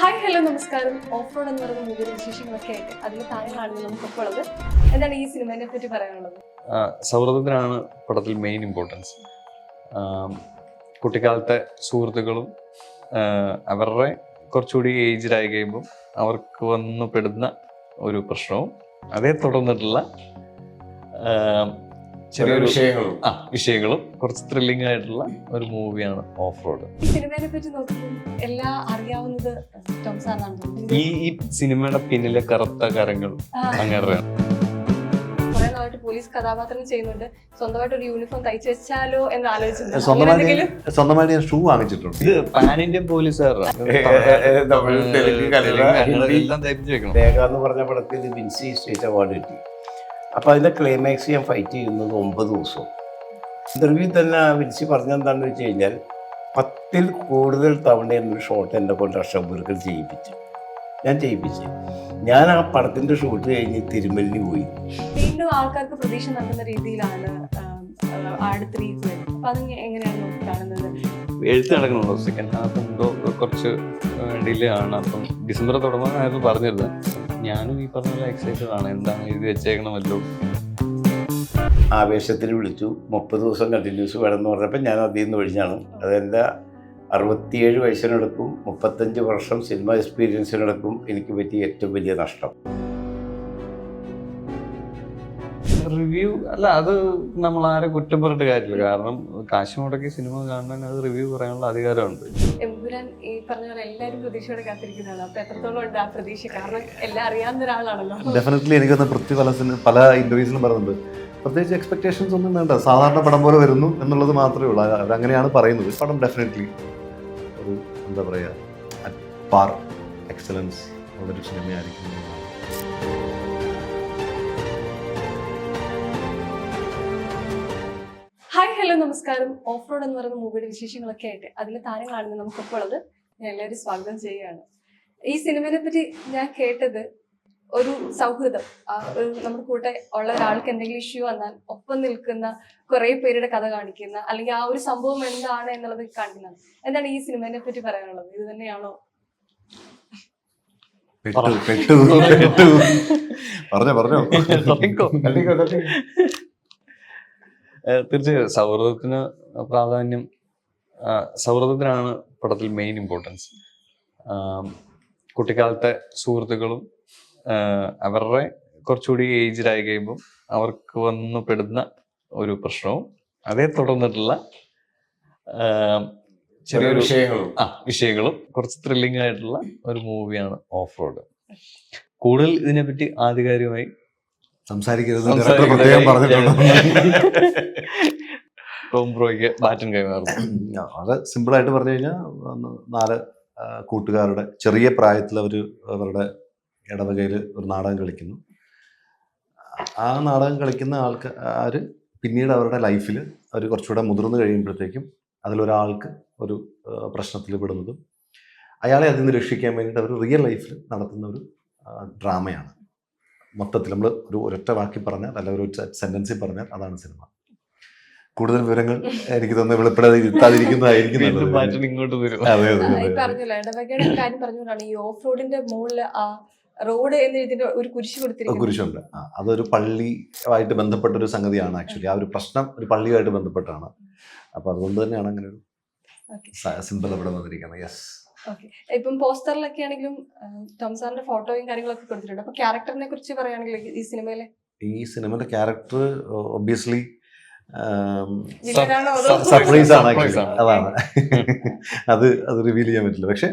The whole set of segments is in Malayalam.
ഹായ് ഹലോ നമസ്കാരം. ഓഫ് റോഡ് എന്ന് പറയുന്ന മൂവിയുടെ വിശേഷങ്ങളൊക്കെ ആയിട്ട് അതിൽ താരങ്ങളാണ് നമുക്കൊപ്പം ഉള്ളത്. എന്താണ് ഈ സിനിമയെ പറ്റി പറയാനുള്ളത്? സൗഹൃദത്തിനാണ് പടത്തിൽ മെയിൻ ഇമ്പോർട്ടൻസ്. കുട്ടിക്കാലത്തെ സുഹൃത്തുക്കളും അവരുടെ കുറച്ചുകൂടി ഏജ്ഡായി കഴിയുമ്പോൾ അവർക്ക് വന്നു പെടുന്ന ഒരു പ്രശ്നവും അതേ തുടർന്നിട്ടുള്ള ചെറിയൊരു വിഷയങ്ങളും കുറച്ച് ത്രില്ലിംഗ് ആയിട്ടുള്ള ഒരു മൂവിയാണ് ഓഫ് റോഡ്. ഈ സിനിമയെ പറ്റി നോക്കുമ്പോൾ എല്ലാം അറിയാവുന്നത് ടോം സാറിനാണ്. ഈ സിനിമയുടെ പിന്നിലെ കറുത്ത കരങ്ങൾ അങ്ങനെയാണ്. കുറെ നാളായിട്ട് പോലീസ് കഥാപാത്രം ചെയ്യുന്നുണ്ട്. സ്വന്തമായിട്ട് ഒരു യൂണിഫോം തയ്ച്ചു വെച്ചാലോ എന്ന് ആലോചിച്ചിട്ടുണ്ട്. സ്വന്തമായിട്ട് ഞാൻ ഷൂ വാങ്ങിച്ചിട്ടുണ്ട്. ഇത് പാൻ ഇന്ത്യൻ പോലീസുകാരാണ്. രേഖ എന്ന് പറഞ്ഞ പടത്തിൽ വിൻസി സ്റ്റേറ്റ് അവാർഡ് കിട്ടി. അപ്പോൾ അതിൻ്റെ ക്ലൈമാക്സ് ഞാൻ ഫൈറ്റ് ചെയ്യുന്നത് 9 ദിവസവും. ഇന്റർവ്യൂ തന്നെ വിൻസി പറഞ്ഞെന്താണെന്ന് വെച്ച് കഴിഞ്ഞാൽ 10ൽ കൂടുതൽ തവണ എന്നൊരു ഷോട്ട് എൻ്റെ കൊണ്ട് അഷബുർക്കൽ ഞാൻ ചെയ്യിപ്പിച്ചു. ഞാൻ ആ പടത്തിൻ്റെ ഷൂട്ട് കഴിഞ്ഞ് തിരുമലിന് പോയി. വീണ്ടും ആൾക്കാർക്ക് പ്രതീക്ഷ നൽകുന്ന രീതിയിലാണ് അടുത്ത രീതിയിൽ. അപ്പൊ അത് എങ്ങനെയാണ് കാണുന്നത്? എഴുത്ത് നടക്കണുണ്ടോ? സെക്കൻഡ് ഹാഫ് എന്തോ കുറച്ച് ഡിലേ ആണ്. അപ്പം ഡിസംബർ തുടങ്ങാനായിരുന്നു പറഞ്ഞിരുന്നത്. ഞാനും ഈ പറഞ്ഞ പോലെ എക്സൈറ്റഡ് ആണ്. എന്താണ് എഴുതി വെച്ചേക്കണമല്ലോ. ആവേശത്തിൽ വിളിച്ചു. 30 ദിവസം കണ്ടിന്യൂസ് വേണമെന്ന് പറഞ്ഞപ്പോൾ ഞാൻ അതിൽ നിന്ന് ഒഴിഞ്ഞാണ്. അതെൻ്റെ 67 വയസ്സിനടക്കും 35 വർഷം സിനിമ എക്സ്പീരിയൻസിനടക്കും എനിക്ക് പറ്റിയ ഏറ്റവും വലിയ നഷ്ടം. റിവ്യൂ അല്ല, അത് നമ്മൾ ആരെ കുറ്റം പറഞ്ഞിട്ട് കാര്യമില്ല. കാരണം കാശ് മുടക്കി സിനിമ കാണാൻ അത് റിവ്യൂ പറയാനുള്ള അധികാരമുണ്ട്. എമ്പുരാൻ ഈ പറഞ്ഞ പോലെ എല്ലാവരും പ്രതീക്ഷയോടെ കാത്തിരിക്കുന്നതാണ്. അപ്പൊ എത്രത്തോളം ഉണ്ട് ആ പ്രതീക്ഷ? കാരണം എല്ലാം അറിയാവുന്ന ഒരാളാണല്ലോ. ഡെഫിനറ്റ്ലി എനിക്കൊന്ന് പൃഥ്വി പല ഇന്റർവ്യൂസിലും പറയുന്നുണ്ട്, പ്രത്യേകിച്ച് എക്സ്പെക്ടേഷൻസ് ഒന്നും വേണ്ട, സാധാരണ പടം പോലെ വരുന്നു എന്നുള്ളത് മാത്രമേ ഉള്ളൂ. അവരങ്ങനെയാണ് പറയുന്നത്. പടം ഡെഫിനറ്റ്ലി ഒരു എന്താ പറയുക, അറ്റ് പാർ എക്സലൻസ് ഉള്ളൊരു സിനിമയായിരിക്കും. ഹായ് ഹലോ നമസ്കാരം. ഓഫ് റോഡ് എന്ന് പറയുന്ന മൂവിയുടെ വിശേഷങ്ങളൊക്കെ ആയിട്ട് അതിൽ താരങ്ങളാണ് നമുക്കൊപ്പം ഉള്ളത്. ഞാൻ എല്ലാവരും സ്വാഗതം ചെയ്യുകയാണ്. ഈ സിനിമയെ പറ്റി ഞാൻ കേട്ടത് ഒരു സൗഹൃദം, നമ്മുടെ കൂടെ ഉള്ള ഒരാൾക്ക് എന്തെങ്കിലും ഇഷ്യൂ വന്നാൽ ഒപ്പം നിൽക്കുന്ന കുറെ പേരുടെ കഥ കാണിക്കുന്ന, അല്ലെങ്കിൽ ആ ഒരു സംഭവം എന്താണ് എന്നുള്ളത് കാണിക്കുന്നത്. എന്താണ് ഈ സിനിമയെ പറ്റി പറയാനുള്ളത്? ഇത് തന്നെയാണോ? തീർച്ചയായും സൗഹൃദത്തിനാണ് പടത്തിൽ മെയിൻ ഇമ്പോർട്ടൻസ്. കുട്ടിക്കാലത്തെ സുഹൃത്തുക്കളും അവരുടെ കുറച്ചുകൂടി ഏജ്ഡായി കഴിയുമ്പോൾ അവർക്ക് വന്നു പെടുന്ന ഒരു പ്രശ്നവും അതേ തുടർന്നിട്ടുള്ള ചെറിയൊരു വിഷയങ്ങളും കുറച്ച് ത്രില്ലിംഗ് ആയിട്ടുള്ള ഒരു മൂവിയാണ് ഓഫ് റോഡ്. കൂടുതൽ ഇതിനെപ്പറ്റി ആധികാരികമായി സംസാരിക്കരുത് ടോംബ്രോയ്ക്ക് ബാറ്റൻ കൈമാറുന്നു. അത് സിമ്പിളായിട്ട് പറഞ്ഞു കഴിഞ്ഞാൽ 4 കൂട്ടുകാരുടെ ചെറിയ പ്രായത്തിൽ അവരുടെ ഇടവകയിൽ ഒരു നാടകം കളിക്കുന്നു. ആ നാടകം കളിക്കുന്ന ആൾക്കാർ പിന്നീട് അവരുടെ ലൈഫിൽ അവർ കുറച്ചുകൂടെ മുതിർന്നു കഴിയുമ്പോഴത്തേക്കും അതിലൊരാൾക്ക് ഒരു പ്രശ്നത്തിൽ പെടുന്നതും അയാളെ അതിൽ നിന്ന് രക്ഷിക്കാൻ വേണ്ടിയിട്ട് അവർ റിയൽ ലൈഫിൽ നടത്തുന്ന ഒരു ഡ്രാമയാണ്. മൊത്തത്തിൽ നമ്മൾ ഒരൊറ്റ വാക്കി പറഞ്ഞാൽ, അല്ല ഒരു സെന്റൻസിൽ പറഞ്ഞാൽ അതാണ് സിനിമ. കൂടുതൽ വിവരങ്ങൾ എനിക്ക് തോന്നുന്നു വെളിപ്പെടാതെ ഇരുത്താതിരിക്കുന്നതായിരിക്കും. ഈ ഓഫ് റോഡിന്റെ മുകളിൽ ആ റോഡ് എന്ന് ഒരു കുരിശുണ്ട്. അതൊരു പള്ളിയുമായിട്ട് ബന്ധപ്പെട്ട ഒരു സംഗതിയാണ്. ആക്ച്വലി ആ ഒരു പ്രശ്നം ഒരു പള്ളിയുമായിട്ട് ബന്ധപ്പെട്ടാണ്. അപ്പൊ അതുകൊണ്ട് തന്നെയാണ് അങ്ങനെ ഒരു സിമ്പിൾ അവിടെ വന്നിരിക്കുന്നത്. യെസ്. ഇപ്പം പോസ്റ്ററിലൊക്കെ ആണെങ്കിലും ടോം സാറിന്റെ ഫോട്ടോയും കാര്യങ്ങളൊക്കെ കൊടുത്തിട്ടുണ്ട്. അപ്പൊ ക്യാരക്ടറിനെ കുറിച്ച് പറയുകയാണെങ്കിൽ ഈ സിനിമയിലെ ക്യാരക്ടർ ഒബ്വിയസ്ലി സർപ്രൈസ് ആണ്. ആക്ച്വലി അതാണ് അത് റിവീൽ ചെയ്യാൻ പറ്റില്ല. പക്ഷെ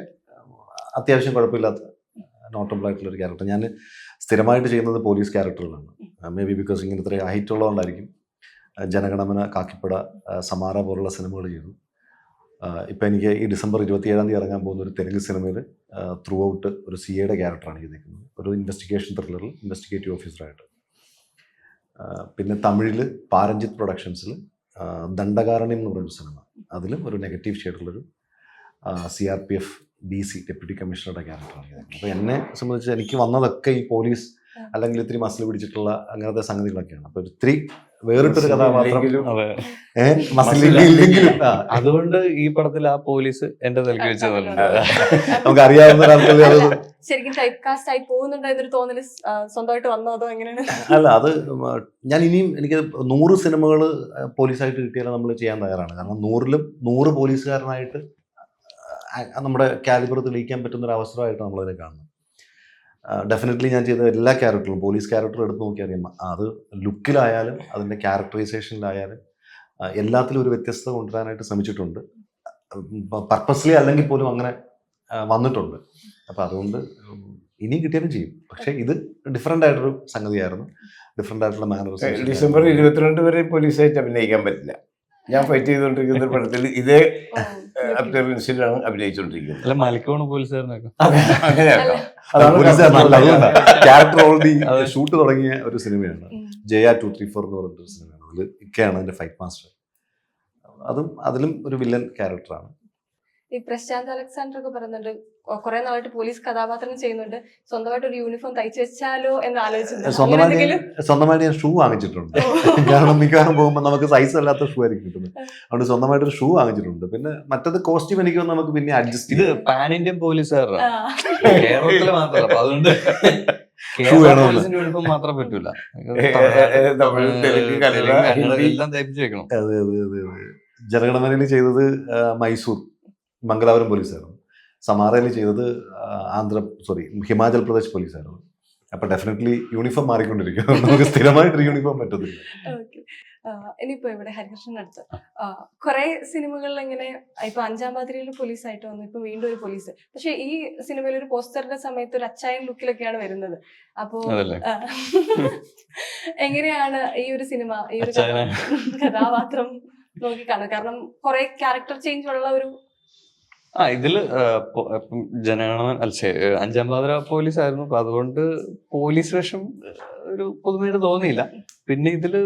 അത്യാവശ്യം കുഴപ്പമില്ലാത്ത നോട്ടബിൾ ആയിട്ടുള്ള ഒരു ക്യാരക്ടർ. ഞാൻ സ്ഥിരമായിട്ട് ചെയ്യുന്നത് പോലീസ് ക്യാരക്ടറുകളാണ്. മേ ബി ബിക്കോസ് ഇങ്ങനത്തെ ഹൈറ്റ് ഉള്ളതുകൊണ്ടായിരിക്കും. ജനഗണമന, കാക്കിപ്പട, സമാര പോലുള്ള സിനിമകൾ ചെയ്തു. ഇപ്പം എനിക്ക് ഈ ഡിസംബർ 27 ഇറങ്ങാൻ പോകുന്ന ഒരു തെലുങ്ക് സിനിമയിൽ ത്രൂ ഔട്ട് ഒരു CIയുടെ ക്യാരക്ടറാണ് ചെയ്തിരിക്കുന്നത്. ഒരു ഇൻവെസ്റ്റിഗേഷൻ ത്രില്ലറിൽ ഇൻവെസ്റ്റിഗേറ്റീവ് ഓഫീസറായിട്ട്. പിന്നെ തമിഴിൽ പാരഞ്ജിത്ത് പ്രൊഡക്ഷൻസിൽ ദണ്ഡകാരണ്യം എന്ന് പറയുന്ന സിനിമ, അതിലും ഒരു നെഗറ്റീവ് ഷെയ്ഡുള്ളൊരു CRPF DC ഡെപ്യൂട്ടി കമ്മീഷണറുടെ ക്യാരക്ടറാണ് ചെയ്തിരിക്കുന്നത്. അപ്പോൾ എന്നെ സംബന്ധിച്ച് എനിക്ക് വന്നതൊക്കെ ഈ പോലീസ് അല്ലെങ്കിൽ ഇത്തിരി മസിൽ പിടിച്ചിട്ടുള്ള അങ്ങനത്തെ സംഗതികളൊക്കെയാണ്. അപ്പൊ ഇത്തിരി വേറിട്ടൊരു കഥാപാത്രം അതെ. മസിലില്ലെങ്കിലും അതുകൊണ്ട് ഈ പടത്തിൽ ആ പോലീസ് എന്റെ തലക്ക് വെച്ചതല്ല. നമുക്ക് അറിയാവുന്ന ഒരാൾക്കല്ലേ അത്. ശരിക്കും ടൈപ്പ് കാസ്റ്റ് ആയി പോകുന്നുണ്ടോ എന്നൊരു തോന്നല് സ്വന്തമായിട്ട് വന്നോ അതോ എങ്ങനെയാണ്? അല്ല, അത് ഞാൻ ഇനിയും എനിക്ക് 100 സിനിമകൾ പോലീസായിട്ട് കിട്ടിയാലും നമ്മൾ ചെയ്യാൻ തയ്യാറാണ്. കാരണം 100ലും 100 പോലീസുകാരനായിട്ട് നമ്മുടെ കാലിബർ തെളിയിക്കാൻ പറ്റുന്ന ഒരു അവസരമായിട്ട് നമ്മളതിനെ കാണുന്നു. ഡെഫിനറ്റ്ലി ഞാൻ ചെയ്ത എല്ലാ ക്യാരക്ടറും, പോലീസ് ക്യാരക്ടർ എടുത്ത് നോക്കിയറിയാം, അത് ലുക്കിലായാലും അതിൻ്റെ ക്യാരക്ടറൈസേഷനിലായാലും എല്ലാത്തിലും ഒരു വ്യത്യസ്തത കൊണ്ടുവരാനായിട്ട് ശ്രമിച്ചിട്ടുണ്ട്. പർപ്പസ്ലി അല്ലെങ്കിൽ പോലും അങ്ങനെ വന്നിട്ടുണ്ട്. അപ്പം അതുകൊണ്ട് ഇനിയും കിട്ടിയാലും ചെയ്യും. പക്ഷേ ഇത് ഡിഫറെൻ്റ് ആയിട്ടൊരു സംഗതിയായിരുന്നു, ഡിഫറെൻ്റ് ആയിട്ടുള്ള മാനേഴ്സ്. ഡിസംബർ 22 വരെ പോലീസായിട്ട് അഭിനയിക്കാൻ പറ്റില്ല. ഞാൻ ഫൈറ്റ് ചെയ്തുകൊണ്ടിരിക്കുന്ന പടത്തിൽ ഇതേ അപ്പിയറൻസിലാണ് അഭിനയിച്ചുകൊണ്ടിരിക്കുന്നത്. അല്ല, മലക്കോണ് പോലീസുകാരനൊക്കെ അങ്ങനെയാക്കാം. ക്യാരക്ടർ ഓൾറെഡി ഷൂട്ട് തുടങ്ങിയ ഒരു സിനിമയാണ് ജയ 234 എന്ന് പറഞ്ഞൊരു സിനിമയാണ്. അതിൽ ഇക്കയാണ് അതിന്റെ ഫൈറ്റ് മാസ്റ്റർ. അതിലും ഒരു വില്ലൻ ക്യാരക്ടറാണ്. ഈ പ്രശാന്ത് അലക്സാണ്ടർ ഒക്കെ പറയുന്നുണ്ട് കുറെ നാളായിട്ട് പോലീസ് കഥാപാത്രം ചെയ്യുന്നുണ്ട്, സ്വന്തമായിട്ട് ഒരു യൂണിഫോം തയ്ച്ചു വെച്ചാലോ എന്ന് ആലോചിച്ചിട്ടുണ്ട്. സ്വന്തമായിട്ട് ഞാൻ ഷൂ വാങ്ങിച്ചിട്ടുണ്ട്. കാരണം മിക്കവാറും പോകുമ്പോൾ നമുക്ക് സൈസ് അല്ലാത്ത ഷൂ ആയിരിക്കും കിട്ടുന്നത്. അതുകൊണ്ട് സ്വന്തമായിട്ടൊരു ഷൂ വാങ്ങിച്ചിട്ടുണ്ട്. പിന്നെ മറ്റത് കോസ്റ്റ്യൂം എനിക്ക് നമുക്ക് പിന്നെ അഡ്ജസ്റ്റ് ഇത് പാൻ ഇന്ത്യൻ പോലീസുകാരാണ്, കേരളത്തില് മാത്രമല്ല. അപ്പൊ അതുകൊണ്ട് യൂണിഫോം മാത്രം പറ്റൂല, എല്ലാം തയ്പ്പിച്ചു വെക്കണം. അതെ അതെ അതെ അതെ. ജനഗണമനയിൽ ചെയ്തത് മൈസൂർ മംഗലാപുരം പോലീസായിരുന്നു. സമാറയിൽ ചെയ്തത് ഹിമാചൽ പ്രദേശ് പോലീസായിരുന്നു. അപ്പൊ ഡെഫിനറ്റ്ലി യൂണിഫോം മാറിക്കൊണ്ടിരിക്കും. നമുക്ക് സ്ഥിരമായിട്ടൊരു യൂണിഫോം പറ്റത്തില്ല. ഇനിയിപ്പോ ഇവിടെ ഹരികൃഷ്ണൻ അടുത്ത് കുറെ സിനിമകളിൽ ഇങ്ങനെ ഇപ്പൊ 5-ാം പാതിരയിൽ പോലീസായിട്ട് വന്നു, ഇപ്പൊ വീണ്ടും ഒരു പോലീസ്. പക്ഷെ ഈ സിനിമയിൽ ഒരു പോസ്റ്ററിന്റെ സമയത്ത് ഒരു അച്ചായൻ ലുക്കിലൊക്കെയാണ് വരുന്നത്. അപ്പോ എങ്ങനെയാണ് ഈ ഒരു സിനിമ, ഈ ഒരു കഥാപാത്രം നോക്കി കാണുന്നത്? കാരണം കുറെ ക്യാരക്ടർ ചേഞ്ച് ഉള്ള ഒരു ഇതില് ജനഗണമൻ 5-ാം പാതിര പോലീസ് ആയിരുന്നു. അപ്പൊ അതുകൊണ്ട് പോലീസ് വേഷം ഒരു പുതുമയായിട്ട് തോന്നിയില്ല. പിന്നെ ഇതില്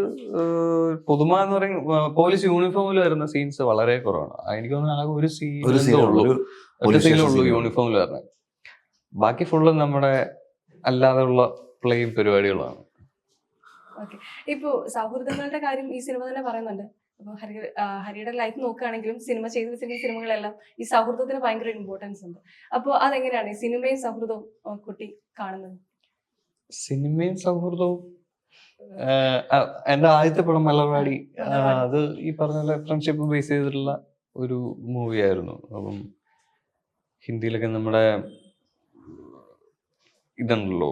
പുതുമ എന്ന് പറയുന്ന പോലീസ് യൂണിഫോമിൽ വരുന്ന സീൻസ് വളരെ കുറവാണ്. എനിക്ക് തോന്നുന്നു ആകെ ഒരു സീനുള്ളൂ യൂണിഫോമിൽ വരുന്നത്. ബാക്കി ഫുള്ള് നമ്മുടെ അല്ലാതെ ഉള്ള പ്ലെയിൻ പരിപാടികളാണ്. ഇപ്പൊ സൗഹൃദങ്ങളുടെ കാര്യം ഈ സിനിമ തന്നെ പറയുന്നുണ്ട്. അപ്പൊ ഹരിയുടെ ലൈഫ് നോക്കുകയാണെങ്കിലും സിനിമ ചെയ്തു വെച്ചിരിക്കുന്ന സിനിമകളെല്ലാം ഈ സൗഹൃദത്തിന് ഭയങ്കര ഇമ്പോർട്ടൻസ് ഉണ്ട്. അപ്പോൾ അതെങ്ങനെയാണ് ഈ സിനിമയും സൗഹൃദവും കുട്ടി കാണുന്നത്? സിനിമയും സൗഹൃദവും എന്റെ ആദ്യത്തെ പടം മലർവാടി, അത് ഈ പറഞ്ഞ ഫ്രണ്ട്ഷിപ്പ് ബേസ് ചെയ്തിട്ടുള്ള ഒരു മൂവി ആയിരുന്നു. അപ്പം ഹിന്ദിയിലൊക്കെ നമ്മുടെ ഇതുണ്ടല്ലോ,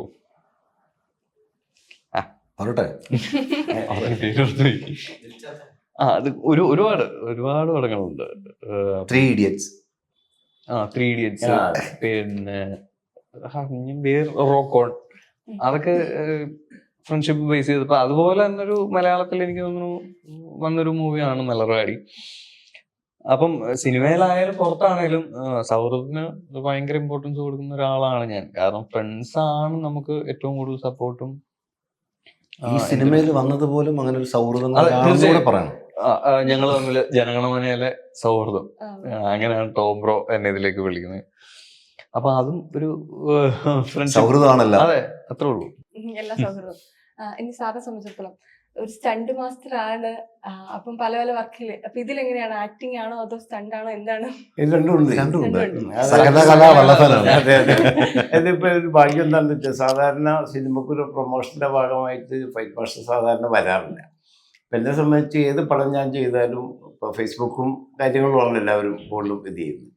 അത് ഒരുപാട് പടങ്ങളുണ്ട്. 3 Idiots, പിന്നെ റോക്കോൺ, അതൊക്കെ ഫ്രണ്ട്ഷിപ്പ് ബേസ് ചെയ്തപ്പോ അതുപോലെ തന്നെ ഒരു മലയാളത്തിൽ എനിക്ക് തോന്നുന്നു വന്നൊരു മൂവിയാണ് മലർവാടി. അപ്പം സിനിമയിലായാലും പുറത്താണേലും സൗഹൃദത്തിന് ഭയങ്കര ഇമ്പോർട്ടൻസ് കൊടുക്കുന്ന ഒരാളാണ് ഞാൻ. കാരണം ഫ്രണ്ട്സ് ആണ് നമുക്ക് ഏറ്റവും കൂടുതൽ സപ്പോർട്ടും. ഈ സിനിമയിൽ വന്നതുപോലും അങ്ങനെ ഒരു സൗഹൃദം പറയണം. ഞങ്ങൾ തമ്മിൽ ജനഗണമനയിലെ സൗഹൃദം, അങ്ങനെയാണ് ടോം ബ്രോ എന്നെ ഇതിലേക്ക് വിളിക്കുന്നത്. അപ്പൊ അതും ഒരു സൗഹൃദമാണല്ലോ. അതെ, അത്രേ ഉള്ളൂ. എല്ലാ സൗഹൃദം. ഇനി സാറിനെ സംബന്ധിച്ചിടത്തോളം ഒരു സ്റ്റണ്ട് മാസ്റ്റർ ആണ്. അപ്പം പല പല വർക്കില്, അപ്പൊ ഇതിലെങ്ങനെയാണ്? ആക്ടിങ് ആണോ അതോ സ്റ്റണ്ട് ആണോ, എന്താണ്? ഇതിപ്പോ ഒരു ഭാഗ്യം എന്താണെന്ന് വെച്ചാൽ, സാധാരണ സിനിമക്കൊരു പ്രൊമോഷന്റെ ഭാഗമായിട്ട് ഫൈറ്റ് മാസ്റ്റർ സാധാരണ വരാറില്ല. അപ്പം എന്നെ സംബന്ധിച്ച് ഏത് പടം ഞാൻ ചെയ്താലും ഇപ്പോൾ ഫേസ്ബുക്കും കാര്യങ്ങളുമാണ് എല്ലാവരും ഫോണിലും ഇത് ചെയ്യുന്നത്.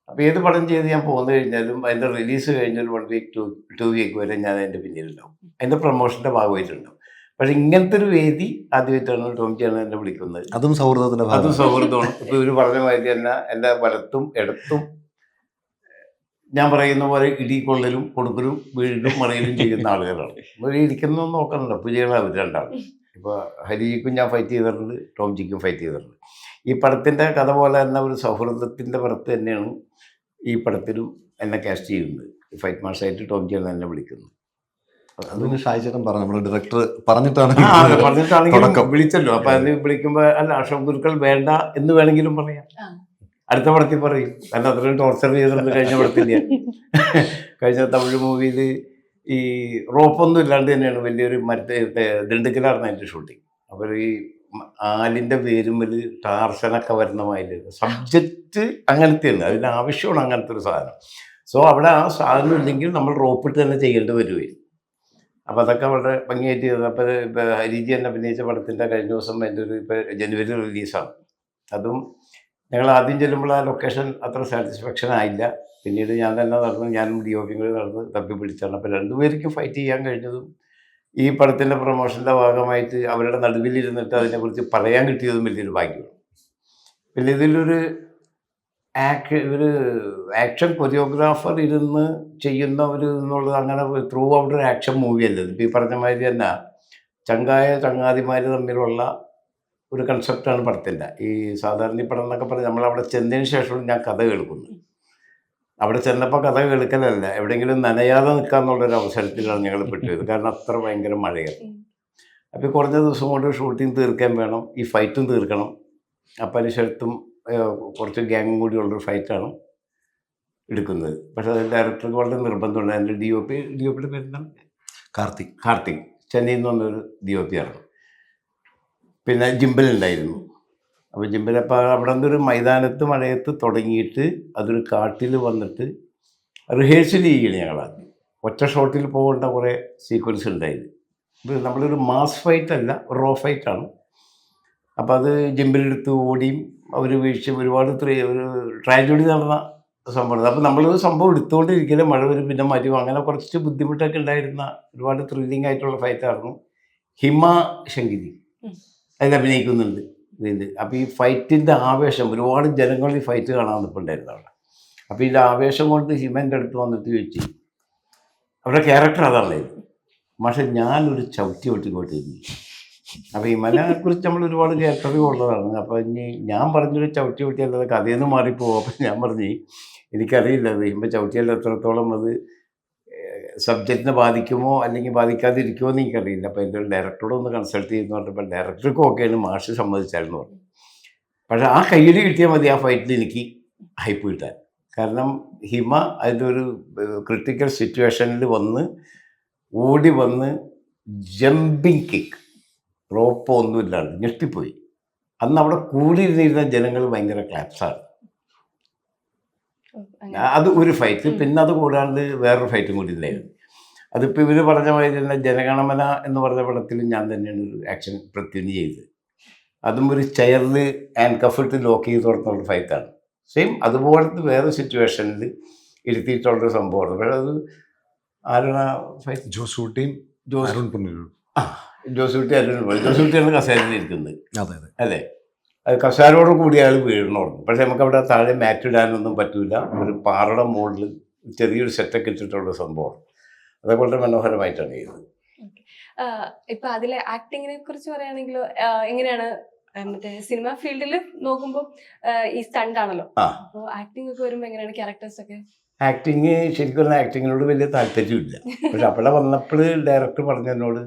അപ്പോൾ ഏത് പടം ചെയ്ത് ഞാൻ പോന്നു കഴിഞ്ഞാലും അതിൻ്റെ റിലീസ് കഴിഞ്ഞൊരു 1 വീക്ക് 2 വീക്ക് വരെ ഞാൻ അതിൻ്റെ പിന്നിലുണ്ടാവും, അതിൻ്റെ പ്രൊമോഷൻ്റെ ഭാഗമായിട്ടുണ്ടാവും. പക്ഷെ ഇങ്ങനത്തെ ഒരു വേദി ആദ്യമായിട്ടാണ് ടോംജിയാണ് എന്നെ വിളിക്കുന്നത്. അതും സൗഹൃദത്തിന്റെ അതും സൗഹൃദമാണ്. ഇപ്പോൾ ഇവർ പറഞ്ഞ മാതിരി തന്നെ എൻ്റെ വലത്തും ഇടത്തും ഞാൻ പറയുന്ന പോലെ ഇടിക്കൊള്ളലും കൊടുക്കലും വീഴും മറയലും ചെയ്യുന്ന ആളുകളാണ്. ഇവർ ഇരിക്കുന്നൊന്നും നോക്കണല്ലോ, പൂജകൾ അവർ രണ്ടാണ്. ഇപ്പോൾ ഹരിജിക്കും ഞാൻ ഫൈറ്റ് ചെയ്തിട്ടുണ്ട്, ടോംജിക്കും ഫൈറ്റ് ചെയ്തിട്ടുണ്ട്. ഈ പടത്തിൻ്റെ കഥ പോലെ തന്നെ ഒരു സൗഹൃദത്തിൻ്റെ പുറത്ത് തന്നെയാണ് ഈ പടത്തിലും എന്നെ കാസ്റ്റ് ചെയ്യുന്നത്. ഫൈറ്റ് മാസ്റ്ററായിട്ട് ടോംജിയാണ് എന്നെ വിളിക്കുന്നത്. അതിന് ഷായിച്ചേട്ടൻ പറഞ്ഞു, നമ്മുടെ ഡയറക്ടർ പറഞ്ഞിട്ടാണ് വിളിച്ചല്ലോ. അപ്പം അതിന് വിളിക്കുമ്പോൾ അല്ല അശോക് ഗുരുക്കൾ വേണ്ട എന്ന് വേണമെങ്കിലും പറയാം. അടുത്ത പടത്തിൽ പറയും. കാരണം അത്രയും ടോർച്ചർ ചെയ്തിട്ടുണ്ട് കഴിഞ്ഞ പടത്തിൽ. കഴിഞ്ഞ തമിഴ് മൂവിയിൽ ഈ റോപ്പൊന്നും ഇല്ലാണ്ട് തന്നെയാണ് വലിയൊരു ദിണ്ടുക്കലായിരുന്നു അതിൻ്റെ ഷൂട്ടിങ്. അപ്പോൾ ഈ ആലിൻ്റെ വേരുമ്മൽ ടാർസനൊക്കെ വരുന്ന മാതിരി സബ്ജക്റ്റ് അങ്ങനത്തെയാണ്, അതിന് ആവശ്യമാണ് അങ്ങനത്തെ ഒരു സാധനം. സോ അവിടെ ആ സാധനം ഇല്ലെങ്കിൽ നമ്മൾ റോപ്പിട്ട് തന്നെ ചെയ്യേണ്ടി വരുമായിരുന്നു. അപ്പോൾ അതൊക്കെ വളരെ ഭംഗിയായിട്ട് ചെയ്തത്. അപ്പോൾ ഹരിജി എന്നെ അഭിനയിച്ച പടത്തിൻ്റെ കഴിഞ്ഞ ദിവസം എൻ്റെ ഒരു ഇപ്പോൾ ജനുവരി റിലീസാണ്. അതും ഞങ്ങൾ ആദ്യം ചെല്ലുമ്പോൾ ആ ലൊക്കേഷൻ അത്ര സാറ്റിസ്ഫാക്ഷൻ ആയില്ല. പിന്നീട് ഞാൻ തന്നെ നടന്ന്, ഞാനും DOP കൂടി നടന്ന് തപ്പി പിടിച്ചാണ്. അപ്പോൾ രണ്ടുപേർക്കും ഫൈറ്റ് ചെയ്യാൻ കഴിഞ്ഞതും ഈ പടത്തിൻ്റെ പ്രൊമോഷൻ്റെ ഭാഗമായിട്ട് അവരുടെ നടുവിലിരുന്നിട്ട് അതിനെക്കുറിച്ച് പറയാൻ കിട്ടിയതും വലിയൊരു ഭാഗ്യമാണ്. പിന്നെ ഇതിലൊരു ഒരു ആക്ഷൻ കൊറിയോഗ്രാഫർ ഇരുന്ന് ചെയ്യുന്ന ഒരു എന്നുള്ളത് അങ്ങനെ ത്രൂ ഔട്ട് ഒരു ആക്ഷൻ മൂവിയല്ല. ഇപ്പോൾ ഈ പറഞ്ഞ മാതിരി തന്നെ ചങ്ങാതിമാർ തമ്മിലുള്ള ഒരു കൺസെപ്റ്റാണ് പടത്തിൻ്റെ. ഈ സാധാരണ ഈ പടം എന്നൊക്കെ പറഞ്ഞാൽ നമ്മളവിടെ ചെന്നതിന് ശേഷമാണ് ഞാൻ കഥ കേൾക്കുന്നത്. അവിടെ ചെന്നപ്പോൾ കഥ കേൾക്കലല്ല, എവിടെയെങ്കിലും നനയാതെ നിൽക്കാന്നുള്ളൊരു അവസരത്തിലാണ് ഞങ്ങൾ പെട്ടത്. കാരണം അത്ര ഭയങ്കര മഴയാണ്. അപ്പോൾ കുറഞ്ഞ ദിവസം കൊണ്ട് ഷൂട്ടിങ് തീർക്കാൻ വേണം, ഈ ഫൈറ്റും തീർക്കണം. അപ്പം അതിനുശേഷത്തും കുറച്ച് ഗ്യാങ്ങും കൂടിയുള്ളൊരു ഫൈറ്റാണ് എടുക്കുന്നത്. പക്ഷേ അത് ഡയറക്ടർക്ക് വളരെ നിർബന്ധമുണ്ട്. എൻ്റെ DOPയുടെ പേരെന്താണ്? കാർത്തിക് ചെന്നൈയിൽ നിന്ന് വന്നൊരു DOP ആണ്. പിന്നെ ജിമ്പലുണ്ടായിരുന്നു. അപ്പോൾ ജിമ്പലപ്പോൾ അവിടെ നിന്നൊരു മൈതാനത്ത് മഴയത്ത് തുടങ്ങിയിട്ട് അതൊരു കാട്ടിൽ വന്നിട്ട് റിഹേഴ്സൽ ചെയ്യണം ഞങ്ങളാദ്യം. ഒറ്റ ഷോട്ടിൽ പോകേണ്ട കുറേ സീക്വൻസ് ഉണ്ടായിരുന്നു. ഇത് നമ്മളൊരു മാസ് ഫൈറ്റ് അല്ല, റോ ഫൈറ്റാണ്. അപ്പോൾ അത് ജിമ്പിലെടുത്ത് ഓടിയും അവർ വീഴ്ച ഒരുപാട് ഒരു ട്രാജഡി നടന്ന സംഭവം. അപ്പോൾ നമ്മളൊരു സംഭവം എടുത്തുകൊണ്ടിരിക്കലും മഴ വരും, പിന്നെ മരും, അങ്ങനെ കുറച്ച് ബുദ്ധിമുട്ടൊക്കെ ഉണ്ടായിരുന്ന ഒരുപാട് ത്രില്ലിംഗ് ആയിട്ടുള്ള ഫൈറ്റായിരുന്നു. ഹിമ ശങ്കരി അതിൽ അഭിനയിക്കുന്നുണ്ട് ഇതിൽ. അപ്പോൾ ഈ ഫൈറ്റിൻ്റെ ആവേശം, ഒരുപാട് ജനങ്ങൾ ഈ ഫൈറ്റ് കാണാൻ നിൽപ്പുണ്ടായിരുന്നു അവിടെ. അപ്പോൾ ഇതിൻ്റെ ആവേശം കൊണ്ട് ഹിമൻ്റെ അടുത്ത് വന്നിട്ട് ചോദിച്ചു, അവരുടെ ക്യാരക്ടർ അതാണായിരുന്നു, പക്ഷേ ഞാനൊരു ചവിട്ടി ഒട്ടിക്കോട്ടിരുന്നു. അപ്പോൾ ഹിമനെക്കുറിച്ച് നമ്മൾ ഒരുപാട് ക്യാരക്ടറുകൾ ഉള്ളതാണ്. അപ്പോൾ ഇനി ഞാൻ പറഞ്ഞൊരു ചവിട്ടി അല്ലാതെ കഥയിൽ നിന്ന് മാറിപ്പോകും. അപ്പോൾ ഞാൻ പറഞ്ഞു, എനിക്കറിയില്ല അത് ഹിമ ചവിട്ടിയല്ല എത്രത്തോളം അത് സബ്ജക്റ്റിനെ ബാധിക്കുമോ അല്ലെങ്കിൽ ബാധിക്കാതിരിക്കുമോ എന്ന് എനിക്കറിയില്ല. അപ്പോൾ എൻ്റെ ഒരു ഡയറക്ടറോട് ഒന്ന് കൺസൾട്ട് ചെയ്യുന്നു പറഞ്ഞപ്പോൾ ഡയറക്ടർക്ക് ഓക്കെയാണ്, മാഷ് സമ്മതിച്ചായിരുന്നു പറഞ്ഞു. പക്ഷേ ആ കയ്യിൽ കിട്ടിയാൽ മതി ആ ഫൈറ്റിൽ എനിക്ക് ഹൈപ്പ് കിട്ടാൻ. കാരണം ഹിമ അതിൻ്റെ ഒരു ക്രിട്ടിക്കൽ സിറ്റുവേഷനിൽ ഓടി വന്ന് ജമ്പിങ് കിക്ക്, റോപ്പോ ഒന്നുമില്ലാണ്ട് ഞെട്ടിപ്പോയി. അന്ന് അവിടെ കൂടിയിരുന്നിരുന്ന ജനങ്ങൾ ഭയങ്കര ക്ലാപ്സാണ്. അത് ഒരു ഫൈറ്റ്. പിന്നെ അത് കൂടാണ്ട് വേറൊരു ഫൈറ്റും കൂടി ഉണ്ടായിരുന്നു. അതിപ്പോൾ ഇവർ പറഞ്ഞ മാതിരി തന്നെ ജനഗണമന എന്ന് പറഞ്ഞ പടത്തിൽ ഞാൻ തന്നെയാണ് ഒരു ആക്ഷൻ പ്രത്യേകം ചെയ്തത്. അതും ഒരു ചെയറിൽ ഹാൻഡ് കഫിട്ട് ലോക്ക് ചെയ്ത് തുറന്നുള്ള ഫൈറ്റാണ്. സെയിം അതുപോലത്തെ വേറെ സിറ്റുവേഷനിൽ ഇരുത്തിയിട്ടുള്ളൊരു സംഭവമാണ്. പക്ഷേ അത് ആരാണ് ഫൈറ്റ്? ജോസൂട്ടിയും ജോസൂട്ടിയാണ് കസേരയിൽ ഇരിക്കുന്നത്. അതെ അല്ലേ? അത് കസാരോട് കൂടി അയാൾ വീഴണമായിരുന്നു. പക്ഷേ നമുക്കവിടെ താഴെ മാറ്റ് ഇടാനൊന്നും പറ്റില്ല. ഒരു പാറയുടെ മുകളിൽ ചെറിയൊരു സെറ്റൊക്കെ ഇട്ടിട്ടുള്ള സംഭവമാണ്. അതേപോലെ മനോഹരമായിട്ടാണ് ചെയ്തത്. ഇപ്പൊ അതിലെ ആക്ടിങ്ങിനെ കുറിച്ച് പറയുകയാണെങ്കിൽ എങ്ങനെയാണ്? മറ്റേ സിനിമ ഫീൽഡിൽ നോക്കുമ്പോൾ ഈ സ്റ്റണ്ട് ആണല്ലോ, അപ്പോൾ ആക്ടിംഗ് ഒക്കെ വരുമ്പോൾ എങ്ങനെയാണ് ക്യാരക്ടേഴ്സ് ഒക്കെ? ആക്ടിങ് ശരിക്കും ആക്ടിങ്ങിനോട് വലിയ താല്പര്യമില്ല. പക്ഷെ അവിടെ വന്നപ്പോൾ ഡയറക്ടർ പറഞ്ഞതിനോട്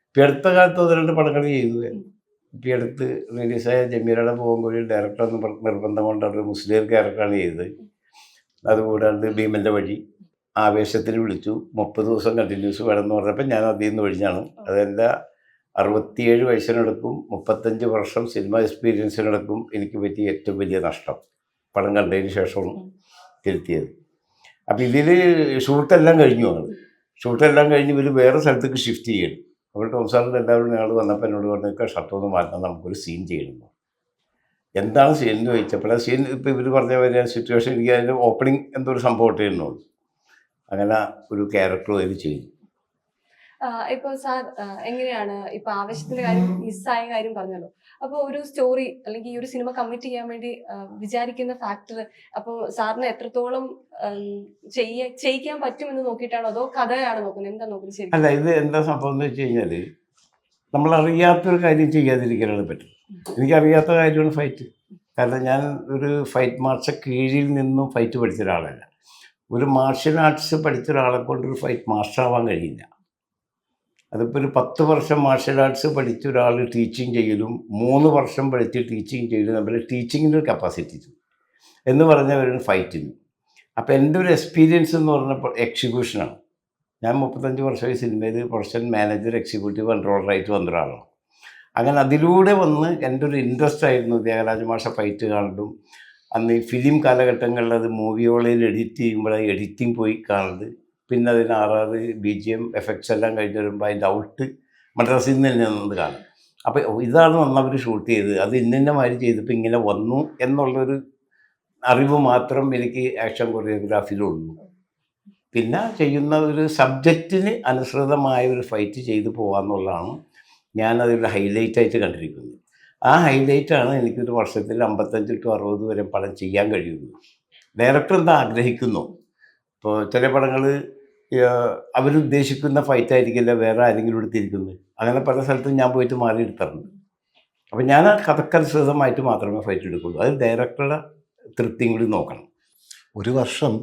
ഇപ്പം അടുത്ത കാലത്ത് 1-2 പടങ്ങൾ ചെയ്തു. ഇപ്പം അടുത്ത് റിലീസായ ജമീലയുടെ പോകുമ്പോൾ ഡയറക്ടർ നിർബന്ധം കൊണ്ട് ഒരു മുസ്ലിം ക്യാരക്ടറാണ് ചെയ്തത്. അതുകൂടാണ്ട് ഭീമൻ്റെ വഴി ആവേശത്തിന് വിളിച്ചു. 30 ദിവസം കണ്ടിന്യൂസ് വേണമെന്ന് പറഞ്ഞപ്പോൾ ഞാൻ അതിൽ നിന്ന് ഒഴിഞ്ഞാണ്. അതെൻ്റെ 67 വയസ്സിനടക്കും 35 വർഷം സിനിമ എക്സ്പീരിയൻസിനടക്കും എനിക്ക് പറ്റിയ ഏറ്റവും വലിയ നഷ്ടം. പടം കണ്ടതിന് ശേഷമാണ് തിരുത്തിയത്. അപ്പോൾ ഇതിൽ ഷൂട്ടെല്ലാം കഴിഞ്ഞു. ഷൂട്ടെല്ലാം കഴിഞ്ഞ് ഇവർ വേറെ സ്ഥലത്തേക്ക് ഷിഫ്റ്റ് ചെയ്യണം. അപ്പോൾ ടോംസാറിൻ്റെ എല്ലാവരും ഞങ്ങൾ വന്നപ്പോൾ എന്നോട് പറഞ്ഞൊക്കെ ഷർട്ടൊന്ന് മാറ്റാൻ നമുക്കൊരു സീൻ ചെയ്യണം. എന്താണ് സീൻ എന്ന് ചോദിച്ചപ്പോൾ ആ സീൻ ഇപ്പോൾ ഇവർ പറഞ്ഞ പോലെ സിറ്റുവേഷൻ എനിക്ക് അതിൻ്റെ ഓപ്പണിങ് എന്തോ ഒരു സംഭവം ഇട്ടിരുന്നുള്ളൂ. അങ്ങനെ ഒരു ക്യാരക്ടർ അതിൽ ചെയ്തു. ഇപ്പൊ സാർ എങ്ങനെയാണ് ഇപ്പൊ ആവേശത്തിന്റെ കാര്യം മിസ്സായ കാര്യം പറഞ്ഞല്ലോ, അപ്പൊ ഒരു സ്റ്റോറി അല്ലെങ്കിൽ ഈ ഒരു സിനിമ കമ്മിറ്റ് ചെയ്യാൻ വേണ്ടി വിചാരിക്കുന്ന ഫാക്ടർ അപ്പോൾ സാറിന് എത്രത്തോളം ചെയ്യിക്കാൻ പറ്റുമെന്ന് നോക്കിയിട്ടാണോ അതോ കഥയാണ് നോക്കുന്നത്? എന്താ നോക്കുന്നത്? ശരി, അല്ല, ഇത് എന്താ സംഭവം എന്ന് വെച്ച് കഴിഞ്ഞാൽ നമ്മളറിയാത്തൊരു കാര്യം ചെയ്യാതിരിക്കാനാണ് പറ്റും. എനിക്കറിയാത്ത കാര്യമാണ് ഫൈറ്റ്. കാരണം ഞാൻ ഒരു ഫൈറ്റ് മാർഷൽ കീഴിൽ നിന്നും ഫൈറ്റ് പഠിച്ച ഒരാളല്ല. ഒരു മാർഷ്യൽ ആർട്സ് പഠിച്ച ഒരാളെ കൊണ്ടൊരു ഫൈറ്റ് മാസ്റ്റർ ആവാൻ കഴിയില്ല. അതിപ്പോൾ ഒരു 10 വർഷം മാർഷ്യൽ ആർട്സ് പഠിച്ച ഒരാൾ ടീച്ചിങ് ചെയ്യലും 3 വർഷം പഠിച്ച് ടീച്ചിങ് ചെയ്യലും നമ്മൾ ടീച്ചിങ്ങിൻ്റെ ഒരു കപ്പാസിറ്റി എന്ന് പറഞ്ഞവരാണ് ഫൈറ്റിന്. അപ്പോൾ എൻ്റെ ഒരു എക്സ്പീരിയൻസ് എന്ന് പറഞ്ഞപ്പോൾ എക്സിക്യൂഷനാണ്. ഞാൻ 35 വർഷമായി സിനിമയിൽ പ്രൊഡക്ഷൻ മാനേജർ, എക്സിക്യൂട്ടീവ് കൺട്രോളറായിട്ട് വന്ന ഒരാളാണ്. അങ്ങനെ അതിലൂടെ വന്ന് എൻ്റെ ഒരു ഇൻട്രസ്റ്റ് ആയിരുന്നു ത്യാഗരാജ മാഷ ഫൈറ്റ് കാണുന്നതും. അന്ന് ഈ ഫിലിം കാലഘട്ടങ്ങളിൽ അത് മൂവിയോളയിൽ എഡിറ്റ് ചെയ്യുമ്പോഴാണ് എഡിറ്റിംഗ് പോയി കാണുന്നത്. പിന്നെ അതിന് ആറാറ് BGM എഫക്ട്സ് എല്ലാം കഴിഞ്ഞ് വരുമ്പോൾ അതിൻ്റെ ഔട്ട് മദ്രാസിൽ നിന്ന് തന്നെ നിന്ന് കാണും. അപ്പോൾ ഇതാണ് വന്നവർ ഷൂട്ട് ചെയ്തത്, അത് ഇന്ന മാതിരി ചെയ്തപ്പോൾ ഇങ്ങനെ വന്നു എന്നുള്ളൊരു അറിവ് മാത്രം എനിക്ക് ആക്ഷൻ കൊറിയോഗ്രാഫിയിലുള്ളൂ. പിന്നെ ചെയ്യുന്ന ഒരു സബ്ജക്റ്റിന് അനുസൃതമായ ഒരു ഫൈറ്റ് ചെയ്തു പോകാമെന്നുള്ളതാണ് ഞാനതൊരു ഹൈലൈറ്റായിട്ട് കണ്ടിരിക്കുന്നത്. ആ ഹൈലൈറ്റാണ് എനിക്കൊരു വർഷത്തിൽ 55 to 60 വരെ പടം ചെയ്യാൻ കഴിയുന്നത്. ഡയറക്ടർ എന്താ ആഗ്രഹിക്കുന്നു. ഇപ്പോൾ ചില പടങ്ങൾ അവരുദ്ദേശിക്കുന്ന ഫൈറ്റായിരിക്കില്ല വേറെ ആരെങ്കിലും എടുത്തിരിക്കുന്നത്. അങ്ങനെ പല സ്ഥലത്തും ഞാൻ പോയിട്ട് മാറിയെടുക്കാറുണ്ട്. അപ്പം ഞാൻ ആ കഥക്കനുസൃതമായിട്ട് മാത്രമേ ഫൈറ്റ് എടുക്കുള്ളൂ. അത് ഡയറക്ടറുടെ തൃപ്തിയും കൂടി നോക്കണം. ഒരു വർഷം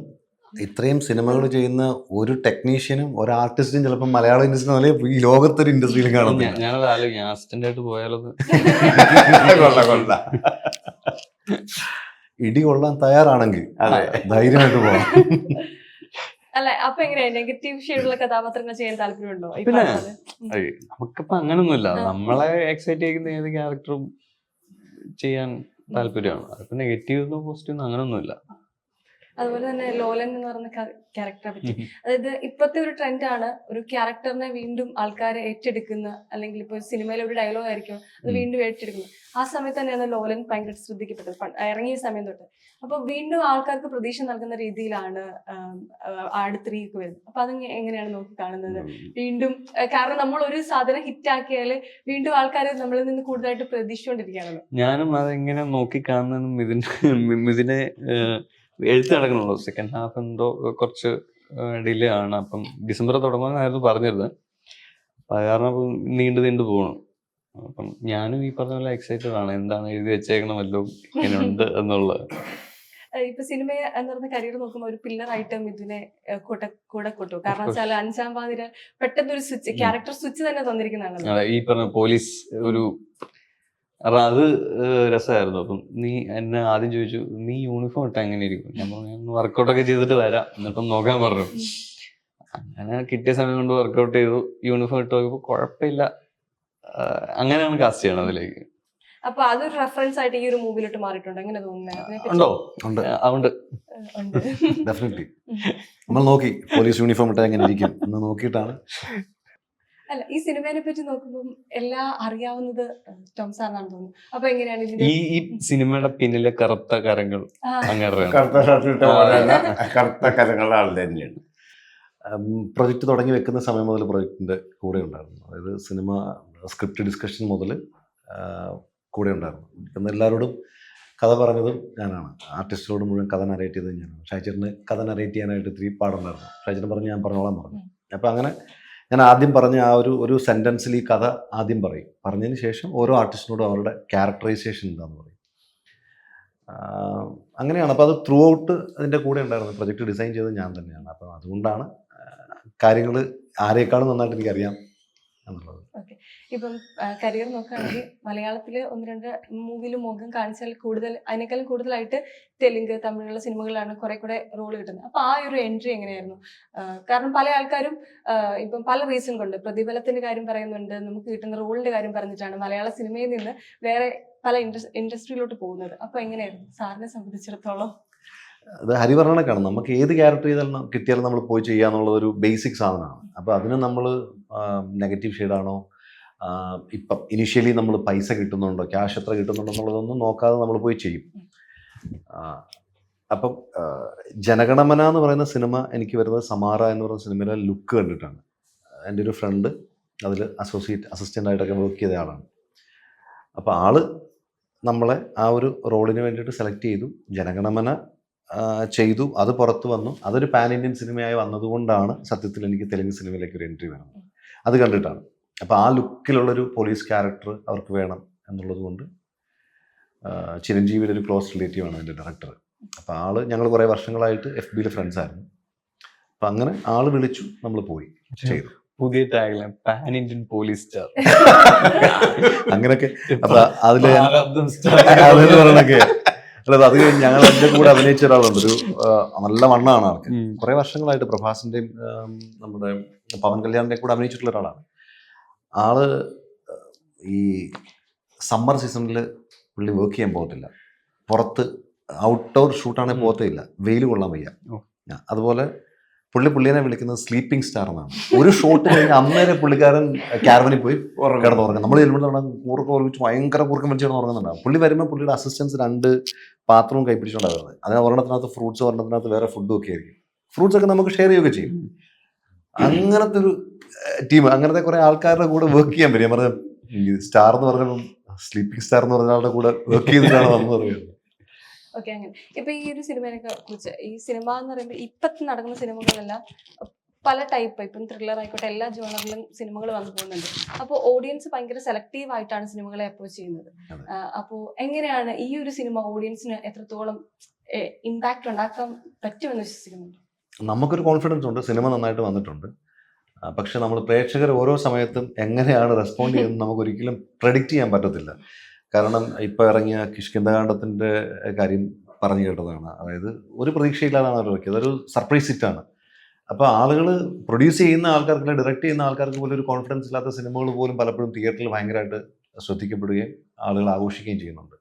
ഇത്രയും സിനിമകൾ ചെയ്യുന്ന ഒരു ടെക്നീഷ്യനും ഒരു ആർട്ടിസ്റ്റും ചിലപ്പോൾ മലയാള ഇൻഡസ്ട്രി അല്ലെങ്കിൽ ഈ ലോകത്തൊരു ഇൻഡസ്ട്രിയിലും കാണുന്നില്ല. ഞാനത് ആലോചിക്കും, അസിസ്റ്റന്റ് ആയിട്ട് പോയാലോ. കൊള്ള ഇടി കൊള്ളാൻ തയ്യാറാണെങ്കിൽ അതെ, ധൈര്യമായിട്ട് പോകാം. അല്ല, അപ്പൊ എങ്ങനെയാ നെഗറ്റീവ് ഷെയ്ഡുള്ള കഥാപാത്രങ്ങൾ ചെയ്യാൻ താല്പര്യമുണ്ടോ? ഈ പിന്നെ പറഞ്ഞത്. നമുക്കിപ്പോ അങ്ങനൊന്നുമില്ല. നമ്മളെ എക്സൈറ്റ് ചെയ്യുന്ന ഏത് ക്യാരക്ടറും ചെയ്യാൻ താല്പര്യമാണ്. അതിപ്പോ നെഗറ്റീവ് പോസിറ്റീവ് അങ്ങനൊന്നുമില്ല. അതുപോലെ തന്നെ ലോലൻ എന്ന് പറയുന്ന ക്യാരക്ടറെ പറ്റി, അതായത് ഇപ്പോഴത്തെ ഒരു ട്രെൻഡാണ് ഒരു ക്യാരക്ടറിനെ വീണ്ടും ആൾക്കാരെ ഏറ്റെടുക്കുന്ന, അല്ലെങ്കിൽ ഇപ്പോൾ സിനിമയിലെ ഒരു ഡയലോഗ് ആയിരിക്കും അത് വീണ്ടും ഏറ്റെടുക്കുന്നത്. ആ സമയത്ത് തന്നെയാണ് ലോലൻ ഭയങ്കര ശ്രദ്ധിക്കപ്പെട്ടത് ഇറങ്ങിയ സമയം തൊട്ട്. അപ്പൊ വീണ്ടും ആൾക്കാർക്ക് പ്രതീക്ഷ നൽകുന്ന രീതിയിലാണ് ആട് 3 വരുന്നത്. അപ്പൊ അത് എങ്ങനെയാണ് നോക്കി കാണുന്നത്? വീണ്ടും കാരണം നമ്മൾ ഒരു സാധനം ഹിറ്റാക്കിയാല് വീണ്ടും ആൾക്കാർ നമ്മളിൽ നിന്ന് കൂടുതലായിട്ട് പ്രതീക്ഷിച്ചുകൊണ്ടിരിക്കുകയാണല്ലോ. ഞാനും അതെങ്ങനെ നോക്കി കാണുന്നതും ഇതിനെ എഴുത്ത് നടക്കുന്നുള്ളൂ. സെക്കൻഡ് ഹാഫ് എന്തോ കുറച്ച് ഡിലേ ആണ്. അപ്പം ഡിസംബർ തുടങ്ങുമെന്നായിരുന്നു പറഞ്ഞിരുന്നത്. അപ്പം അത് കാരണം അപ്പം നീണ്ടു പോകണം. അപ്പം ഞാനും ഈ പറഞ്ഞ പോലെ എക്സൈറ്റഡ് ആണ്. എന്താണ് എഴുതി വെച്ചേക്കണമല്ലോ, ഇങ്ങനെയുണ്ട് എന്നുള്ളത്. ഇപ്പൊ സിനിമ എന്ന് പറഞ്ഞ കരിയർ നോക്കുമ്പോൾ ഒരു പില്ലർ ആയിട്ട് ഇതിനെ കൂടെ കൊട്ടു. കാരണം വെച്ചാൽ 5-ാം പാതിര പെട്ടെന്ന് ഒരു സ്വിച്ച്, ക്യാരക്ടർ സ്വിച്ച് തന്നെ തന്നിരിക്കുന്നതാണല്ലോ. അതെ, ഈ പറഞ്ഞ പോലീസ് ഒരു അത് രസമായിരുന്നു. അപ്പം നീ എന്നെ ആദ്യം ചോദിച്ചു, നീ യൂണിഫോം ഇട്ടാ എങ്ങനെ ഇരിക്കും? ഞാൻ പറഞ്ഞു, ഞാൻ വർക്കൗട്ടൊക്കെ ചെയ്തിട്ട് വരാം, എന്നിട്ടും നോക്കാൻ പറഞ്ഞു. അങ്ങനെ കിട്ടിയ സമയം കൊണ്ട് വർക്കൗട്ട് ചെയ്തു, യൂണിഫോം ഇട്ട് നോക്കിയപ്പോൾ കുഴപ്പമില്ല. അങ്ങനെയാണ് കാസ്റ്റ് ചെയ്യണം അതിലേക്ക്. അപ്പൊ അതൊരു റെഫറൻസ് ആയിട്ട് ഈ ഒരു മൂവിയിലോട്ട് മാറിയിട്ടുണ്ട്, എങ്ങനെ തോന്നുന്നത്? ഉണ്ടോ? ഉണ്ട്, ഡെഫിനറ്റ്ലി. നമ്മൾ നോക്കി പോലീസ് യൂണിഫോം ഇട്ടാൽ എങ്ങനെ ഇരിക്കും എന്ന് നോക്കിയിട്ടാണ്. അല്ല, ഈ സിനിമയെ പറ്റി നോക്കുമ്പോൾ എല്ലാം അറിയാവുന്നത് ടോം സാറിനാണ് തോന്നുന്നു. അപ്പൊ എങ്ങനെയാണ് ഈ സിനിമയുടെ പിന്നിലെ കറുത്ത കരങ്ങൾ? അങ്ങനെ കറുത്ത ഷർട്ട് ഇട്ട പോലെയല്ല, കറുത്ത കരങ്ങളുടെ ആൾ തന്നെയാണ്. പ്രൊജക്റ്റ് തുടങ്ങി വെക്കുന്ന സമയം മുതൽ പ്രൊജക്റ്റിൻ്റെ കൂടെ ഉണ്ടായിരുന്നു. അതായത് സിനിമ സ്ക്രിപ്റ്റ് ഡിസ്കഷൻ മുതൽ കൂടെ ഉണ്ടായിരുന്നു. എന്ന് എല്ലാവരോടും കഥ പറഞ്ഞതും ഞാനാണ്. ആർട്ടിസ്റ്റിനോട് മുഴുവൻ കഥ നരേറ്റ് ചെയ്തത് ഞാനാണ്. ഷാജീറിന് കഥ നരേറ്റ് ചെയ്യാനായിട്ട് 3 പാടുണ്ടായിരുന്നു. ഷാജീറിന് പറഞ്ഞ് ഞാൻ പറഞ്ഞോളാൻ പറഞ്ഞു. അപ്പോൾ അങ്ങനെ ഞാൻ ആദ്യം പറഞ്ഞ ആ ഒരു സെൻറ്റൻസിൽ ഈ കഥ ആദ്യം പറയും. പറഞ്ഞതിന് ശേഷം ഓരോ ആർട്ടിസ്റ്റിനോടും അവരുടെ ക്യാരക്ടറൈസേഷൻ എന്താണെന്ന് പറയും. അങ്ങനെയാണ്. അപ്പോൾ അത് ത്രൂ ഔട്ട് അതിൻ്റെ കൂടെ ഉണ്ടായിരുന്നു. പ്രൊജക്റ്റ് ഡിസൈൻ ചെയ്തത് ഞാൻ തന്നെയാണ്. അപ്പോൾ അതുകൊണ്ടാണ് കാര്യങ്ങൾ ആരേക്കാളും നന്നായിട്ട് എനിക്കറിയാം എന്നുള്ളത്. ഇപ്പം കരിയർ നോക്കുകയാണെങ്കിൽ മലയാളത്തില് 1-2 മൂവിയിൽ മുഖം കാണിച്ചാൽ കൂടുതൽ, അതിനേക്കാളും കൂടുതലായിട്ട് തെലുങ്ക്, തമിഴിലുള്ള സിനിമകളിലാണ് കുറെ കൂടെ റോൾ കിട്ടുന്നത്. അപ്പൊ ആ ഒരു എൻട്രി എങ്ങനെയായിരുന്നു? കാരണം പല ആൾക്കാരും ഇപ്പം പല റീസൺ കൊണ്ട്, പ്രതിഫലത്തിന്റെ കാര്യം പറയുന്നുണ്ട്, നമുക്ക് കിട്ടുന്ന റോളിന്റെ കാര്യം പറഞ്ഞിട്ടാണ് മലയാള സിനിമയിൽ നിന്ന് വേറെ പല ഇൻഡസ്ട്രിയിലോട്ട് പോകുന്നത്. അപ്പൊ എങ്ങനെയായിരുന്നു സാറിനെ സംബന്ധിച്ചിടത്തോളം? അത് ഹരി പറഞ്ഞ നമുക്ക് ഏത് ക്യാരക്ടർ ചെയ്താലും കിട്ടിയാലും നമ്മൾ പോയി ചെയ്യുക എന്നുള്ളത് ഒരു ബേസിക് സാധനമാണ്. അപ്പോൾ അതിന് നമ്മൾ നെഗറ്റീവ് ഷെയ്ഡാണോ, ഇപ്പം ഇനിഷ്യലി നമ്മൾ പൈസ കിട്ടുന്നുണ്ടോ, ക്യാഷ് എത്ര കിട്ടുന്നുണ്ടോ എന്നുള്ളതൊന്നും നോക്കാതെ നമ്മൾ പോയി ചെയ്യും. അപ്പം ജനഗണമന എന്ന് പറയുന്ന സിനിമ എനിക്ക് വരുന്നത് സമാറ എന്ന് പറയുന്ന സിനിമയിലെ ലുക്ക് കണ്ടിട്ടാണ്. എൻ്റെ ഒരു ഫ്രണ്ട് അതിൽ അസിസ്റ്റൻ്റായിട്ടൊക്കെ വർക്ക് ചെയ്ത ആളാണ്. അപ്പോൾ ആള് നമ്മളെ ആ ഒരു റോളിന് വേണ്ടിയിട്ട് സെലക്ട് ചെയ്തു. ജനഗണമന ചെയ്തു, അത് പുറത്ത് വന്നു. അതൊരു പാൻ ഇന്ത്യൻ സിനിമയായി വന്നതുകൊണ്ടാണ് സത്യത്തിൽ എനിക്ക് തെലുങ്ക് സിനിമയിലേക്ക് ഒരു എൻട്രി വേണം. അത് കണ്ടിട്ടാണ്. അപ്പോൾ ആ ലുക്കിലുള്ളൊരു പോലീസ് ക്യാരക്ടർ അവർക്ക് വേണം എന്നുള്ളത് കൊണ്ട് ചിരഞ്ജീവിയുടെ ഒരു ക്ലോസ് റിലേറ്റീവാണ് എൻ്റെ ഡയറക്ടർ. അപ്പോൾ ഞങ്ങൾ കുറേ വർഷങ്ങളായിട്ട് FBയിൽ ഫ്രണ്ട്സ് ആയിരുന്നു. അപ്പം അങ്ങനെ വിളിച്ചു, നമ്മൾ പോയി ചെയ്തു. പുതിയ tagline, pan Indian police star. അങ്ങനെയൊക്കെ. അപ്പം അതിൽ പറയണൊക്കെ അല്ല അത് കഴിഞ്ഞ് ഞങ്ങൾ എൻ്റെ കൂടെ അഭിനയിച്ച ഒരാളുണ്ട്, ഒരു നല്ല വണ്ണമാണ് ആൾക്ക്. കുറെ വർഷങ്ങളായിട്ട് പ്രഭാസിന്റെയും നമ്മുടെ പവൻ കല്യാണിന്റെ കൂടെ അഭിനയിച്ചിട്ടുള്ള ഒരാളാണ്. ആള് ഈ സമ്മർ സീസണിൽ പുള്ളി വർക്ക് ചെയ്യാൻ പോകത്തില്ല, പുറത്ത് ഔട്ട്ഡോർ ഷൂട്ടാണെങ്കിൽ പോകത്തേ ഇല്ല, വെയിൽ കൊള്ളാൻ വയ്യ. അതുപോലെ പുള്ളിനെ വിളിക്കുന്നത് സ്ലീപ്പിംഗ് സ്റ്റാർ എന്നാണ്. ഒരു ഷോട്ട് കഴിഞ്ഞ് അന്നേരെ പുള്ളിക്കാരൻ ക്യാരവനിൽ പോയി കിടന്നുറങ്ങും. നമ്മൾ ചെല്ലുമ്പോൾ കൂർക്കം ഉറങ്ങിച്ച് ഭയങ്കര കൂർക്കം വലിച്ച് കിടന്നുറങ്ങുന്നുണ്ടാവും. പുള്ളി വരുമ്പോൾ പുള്ളിയുടെ അസിസ്റ്റൻസ് 2 പാത്രവും കൈപ്പിടിച്ചുകൊണ്ടാകുന്നത്. അതിന് ഒരെണ്ണത്തിനകത്ത് ഫ്രൂട്ട്സ്, ഒരെണ്ണത്തിനകത്ത് വേറെ ഫുഡും ഒക്കെ ആയിരിക്കും. ഫ്രൂട്ട്സ് ഒക്കെ നമുക്ക് ഷെയർ ചെയ്യുകയൊക്കെ ചെയ്യും. അങ്ങനത്തെ ഒരു ടീം, അങ്ങനത്തെ കുറെ ആൾക്കാരുടെ കൂടെ വർക്ക് ചെയ്യാൻ പറ്റും. ഞാൻ പറഞ്ഞ സ്റ്റാർ എന്ന് പറഞ്ഞപ്പോൾ സ്ലീപ്പിംഗ് സ്റ്റാർ എന്ന് പറഞ്ഞ ആളുടെ കൂടെ വർക്ക് ചെയ്തിട്ടാണ് നമ്മൾ പറയുന്നത്. ഓക്കെ, അങ്ങനെ ഇപ്പൊ ഈ ഒരു സിനിമയെ കുറിച്ച്, ഈ സിനിമ എന്ന് പറയുമ്പോൾ ഇപ്പത്തെ നടക്കുന്ന സിനിമകളെല്ലാം പല ടൈപ്പ്, ഇപ്പം ത്രില്ലർ ആയിക്കോട്ടെ എല്ലാ ജോണറിലും സിനിമകൾ വന്നു പോകുന്നുണ്ട്. അപ്പോൾ ഓഡിയൻസ് ഭയങ്കര സെലക്റ്റീവ് ആയിട്ടാണ് സിനിമകളെ അപ്രോച്ച് ചെയ്യുന്നത്. അപ്പോൾ എങ്ങനെയാണ് ഈ ഒരു സിനിമ ഓഡിയൻസിന് എത്രത്തോളം ഇമ്പാക്ട് ഉണ്ടാക്കാൻ പറ്റുമെന്ന് വിശ്വസിക്കുന്നുണ്ട്? നമുക്കൊരു കോൺഫിഡൻസ് ഉണ്ട്, സിനിമ നന്നായിട്ട് വന്നിട്ടുണ്ട്. പക്ഷെ നമ്മൾ പ്രേക്ഷകർ ഓരോ സമയത്തും എങ്ങനെയാണ് റെസ്പോണ്ട് ചെയ്യുന്നത് നമുക്ക് ഒരിക്കലും പ്രെഡിക്റ്റ് ചെയ്യാൻ പറ്റത്തില്ല. കാരണം ഇപ്പോൾ ഇറങ്ങിയ കിഷ്കിന്ധാകാന്ഡത്തിൻ്റെ കാര്യം പറഞ്ഞു കേട്ടതാണ്. അതായത് ഒരു പ്രതീക്ഷയിലാണ് അവർ ഇറക്കിയത്, അതൊരു സർപ്രൈസ് ഹിറ്റാണ്. അപ്പോൾ ആളുകൾ പ്രൊഡ്യൂസ് ചെയ്യുന്ന ആൾക്കാർക്ക്, ഡയറക്റ്റ് ചെയ്യുന്ന ആൾക്കാർക്ക് പോലും ഒരു കോൺഫിഡൻസ് ഇല്ലാത്ത സിനിമകൾ പോലും പലപ്പോഴും തിയേറ്ററിൽ ഭയങ്കരമായിട്ട് ശ്രദ്ധിക്കപ്പെടുകയും ആളുകൾ ആഘോഷിക്കുകയും ചെയ്യുന്നുണ്ട്.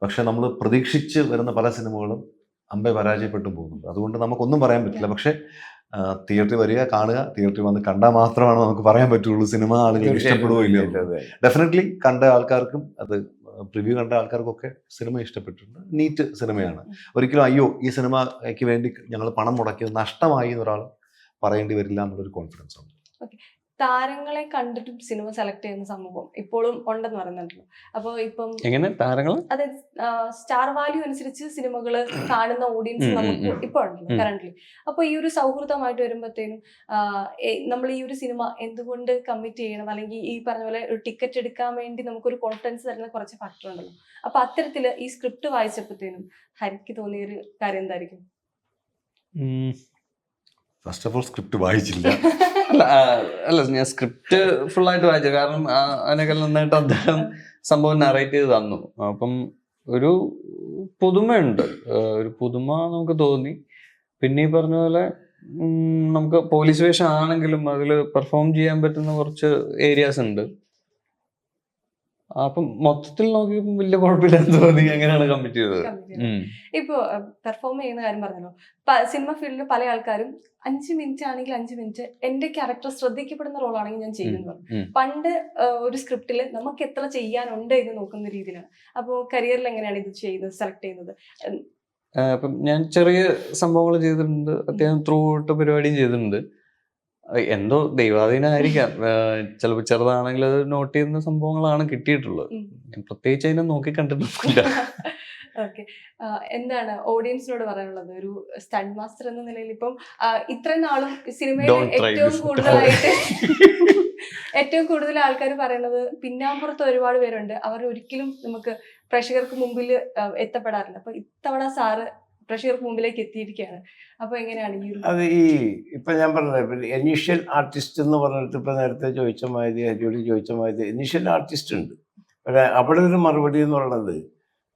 പക്ഷെ നമ്മൾ പ്രതീക്ഷിച്ച് വരുന്ന പല സിനിമകളും അമ്പെ പരാജയപ്പെട്ടു പോകുന്നുണ്ട്. അതുകൊണ്ട് നമുക്കൊന്നും പറയാൻ പറ്റില്ല. പക്ഷേ തിയേറ്ററിൽ വരിക, കാണുക, തിയേറ്ററിൽ വന്ന് കണ്ടാൽ മാത്രമാണ് നമുക്ക് പറയാൻ പറ്റുള്ളൂ സിനിമ ആളുകൾ ഇഷ്ടപ്പെടുകയോ ഇല്ലയോ. ഡെഫിനറ്റ്ലി കണ്ട ആൾക്കാർക്കും, അത് പ്രിവ്യൂ കണ്ട ആൾക്കാർക്കൊക്കെ സിനിമ ഇഷ്ടപ്പെട്ടിട്ടുണ്ട്. നീറ്റ് സിനിമയാണ്. ഒരിക്കലും അയ്യോ ഈ സിനിമയ്ക്ക് വേണ്ടി ഞങ്ങൾ പണം മുടക്കിയത് നഷ്ടമായി എന്നൊരാൾ പറയേണ്ടി വരില്ല എന്നുള്ളൊരു കോൺഫിഡൻസ് ഉണ്ട്. താരങ്ങളെ കണ്ടിട്ടും സിനിമ സെലക്ട് ചെയ്യുന്ന സമൂഹം ഇപ്പോഴും ഉണ്ടെന്ന് പറയുന്നുണ്ടല്ലോ. അപ്പോൾ ഇപ്പം എങ്ങനെ താരങ്ങൾ, അതായത് സ്റ്റാർ വാല്യൂ അനുസരിച്ച് സിനിമകൾ കാണുന്ന ഓഡിയൻസ് നമുക്ക് ഇപ്പോൾ ഉണ്ടല്ലോ കറന്റ്ലി. അപ്പോൾ ഈ ഒരു സൗഹൃദമായിട്ട് വരുമ്പോഴത്തേനും നമ്മൾ ഈ ഒരു സിനിമ എന്തുകൊണ്ട് കമ്മിറ്റ് ചെയ്യണം, അല്ലെങ്കിൽ ഈ പറഞ്ഞ പോലെ ഒരു ടിക്കറ്റ് എടുക്കാൻ വേണ്ടി നമുക്കൊരു കോൺഫിഡൻസ് തരുന്ന കുറച്ച് ഫാക്ടർ ഉണ്ടല്ലോ. അപ്പൊ അത്തരത്തിൽ ഈ സ്ക്രിപ്റ്റ് വായിച്ചപ്പോഴത്തേനും ഹരിക്ക് തോന്നിയൊരു കാര്യം എന്തായിരിക്കും? ഫസ്റ്റ് ഓഫ് ഓൾ സ്ക്രിപ്റ്റ് വായിച്ചില്ല. അല്ല ഞാൻ സ്ക്രിപ്റ്റ് ഫുള്ളായിട്ട് വായിച്ചു. കാരണം അതിനേക്കാൾ നന്നായിട്ട് അദ്ദേഹം സംഭവം നറേറ്റ് ചെയ്ത് തന്നു. അപ്പം ഒരു പുതുമയുണ്ട്, ഒരു പുതുമ നമുക്ക് തോന്നി. പിന്നെ ഈ പറഞ്ഞ പോലെ നമുക്ക് പോലീസ് വേഷം ആണെങ്കിലും അതിൽ പെർഫോം ചെയ്യാൻ പറ്റുന്ന കുറച്ച് ഏരിയാസ് ഉണ്ട്. അപ്പം മൊത്തത്തിൽ നോക്കിയപ്പോൾ വലിയ കുഴപ്പമില്ലാന്ന് തോന്നി. അങ്ങനെയാണ് കമ്മിറ്റ് ചെയ്തത്. ഇപ്പൊ പെർഫോം ചെയ്യുന്ന കാര്യം പറഞ്ഞല്ലോ, സിനിമ ഫീൽഡിൽ പല ആൾക്കാരും 5 മിനിറ്റ് ആണെങ്കിൽ 5 മിനിറ്റ് എന്റെ ക്യാരക്ടർ ശ്രദ്ധിക്കപ്പെടുന്ന റോളാണെങ്കിൽ ഞാൻ ചെയ്യുന്നത്. പണ്ട് ഒരു സ്ക്രിപ്റ്റിൽ നമുക്ക് എത്ര ചെയ്യാനുണ്ട് എന്ന് നോക്കുന്ന രീതിയിലാണ്. അപ്പോൾ കരിയറിൽ എങ്ങനെയാണ് ഇത് ചെയ്യുന്നത്, സെലക്ട് ചെയ്യുന്നത്? അപ്പം ഞാൻ ചെറിയ സംഭവങ്ങൾ ചെയ്തിട്ടുണ്ട്, അത്യാവശ്യം ത്രൂ ഔട്ട് പരിപാടിയും ചെയ്തിട്ടുണ്ട്. എന്തോ ദൈവാധീനമായിരിക്കാം, ചിലപ്പോൾ ചെറുതാണെങ്കിൽ അത് നോട്ട് ചെയ്യുന്ന സംഭവങ്ങളാണ് കിട്ടിയിട്ടുള്ളത്. പ്രത്യേകിച്ച് അതിനെ നോക്കി കണ്ടിട്ടില്ല. ഓക്കെ, എന്താണ് ഓഡിയൻസിനോട് പറയാനുള്ളത് ഒരു സ്റ്റണ്ട് മാസ്റ്റർ എന്ന നിലയിൽ? ഇപ്പം ഇത്രയും നാളും സിനിമയിൽ ഏറ്റവും കൂടുതൽ ആൾക്കാർ പറയുന്നത് പിന്നാമ്പുറത്ത് ഒരുപാട് പേരുണ്ട്, അവർ ഒരിക്കലും നമുക്ക് പ്രേക്ഷകർക്ക് മുമ്പിൽ എത്തപ്പെടാറില്ല. അപ്പൊ ഇത്തവണ സാറ് പ്രേക്ഷകർക്ക് മുമ്പിലേക്ക് എത്തിയിരിക്കുകയാണ്. അപ്പൊ എങ്ങനെയാണ് ഈ അത് ഇപ്പൊ ഞാൻ പറഞ്ഞത് ഇനീഷ്യൽ ആർട്ടിസ്റ്റ് എന്ന് പറഞ്ഞിട്ട് ഇപ്പൊ നേരത്തെ ചോദിച്ച മാതിരി, ഹരിയോട് ചോദിച്ച മാതിരി ഇനീഷ്യൽ ആർട്ടിസ്റ്റ് ഉണ്ട്. പക്ഷേ അവിടെ ഒരു മറുപടി എന്ന് പറയുന്നത്,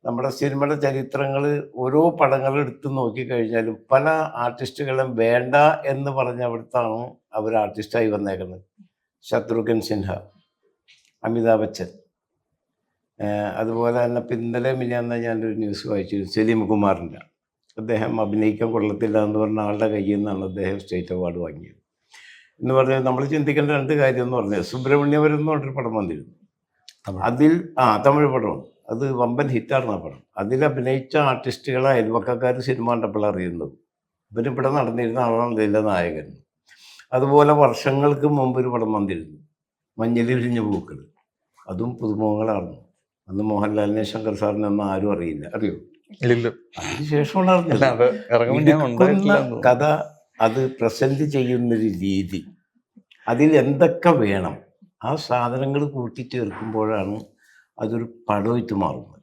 നമ്മുടെ സിനിമയുടെ ചരിത്രങ്ങൾ ഓരോ പടങ്ങൾ എടുത്ത് നോക്കിക്കഴിഞ്ഞാലും പല ആർട്ടിസ്റ്റുകളും വേണ്ട എന്ന് പറഞ്ഞ അവിടുത്താണ് അവർ ആർട്ടിസ്റ്റായി വന്നേക്കുന്നത്. ശത്രുഘ്ൻ സിൻഹ, അമിതാഭ് ബച്ചൻ, അതുപോലെ തന്നെ ഇന്നലെ മിനിഞ്ഞാന്ന് ഞാനൊരു ന്യൂസ് വായിച്ചു, സലീം കുമാറിൻ്റെ, അദ്ദേഹം അഭിനയിക്കാൻ കൊള്ളത്തില്ല എന്ന് പറഞ്ഞ ആളുടെ കയ്യിൽ നിന്നാണ് അദ്ദേഹം സ്റ്റേറ്റ് അവാർഡ് വാങ്ങിയത്. എന്ന് പറഞ്ഞാൽ നമ്മൾ ചിന്തിക്കേണ്ട 2 കാര്യം എന്ന് പറഞ്ഞാൽ, സുബ്രഹ്മണ്യപുരം എന്ന് പറഞ്ഞൊരു പടം വന്നിരുന്നു. അതിൽ തമിഴ് പടമാണ്, അത് വമ്പൻ ഹിറ്റാണ് ആ പടം. അതിൽ അഭിനയിച്ച ആർട്ടിസ്റ്റുകളെ അയൽവക്കക്കാർ സിനിമ കണ്ടപ്പോൾ അറിയുന്നത് ഇവരിവിടെ നടന്നിരുന്ന ആളാണ് ഇതിലെ നായകൻ. അതുപോലെ വർഷങ്ങൾക്ക് മുമ്പ് ഒരു പടം വന്നിരുന്നു, മഞ്ഞിൽ വിരിഞ്ഞ പൂക്കൾ. അതും പുതുമുഖങ്ങളാണ്. അന്ന് മോഹൻലാലിനെ ശങ്കർ സാറിനെ ഒന്നും ആരും അറിയില്ല, അറിയോ? അതിനുശേഷമാണ് കഥ അത് പ്രസന്റ് ചെയ്യുന്നൊരു രീതി, അതിൽ എന്തൊക്കെ വേണം ആ സാധനങ്ങൾ കൂട്ടിച്ചേർക്കുമ്പോഴാണ് അതൊരു പടമായിട്ട് മാറുന്നത്.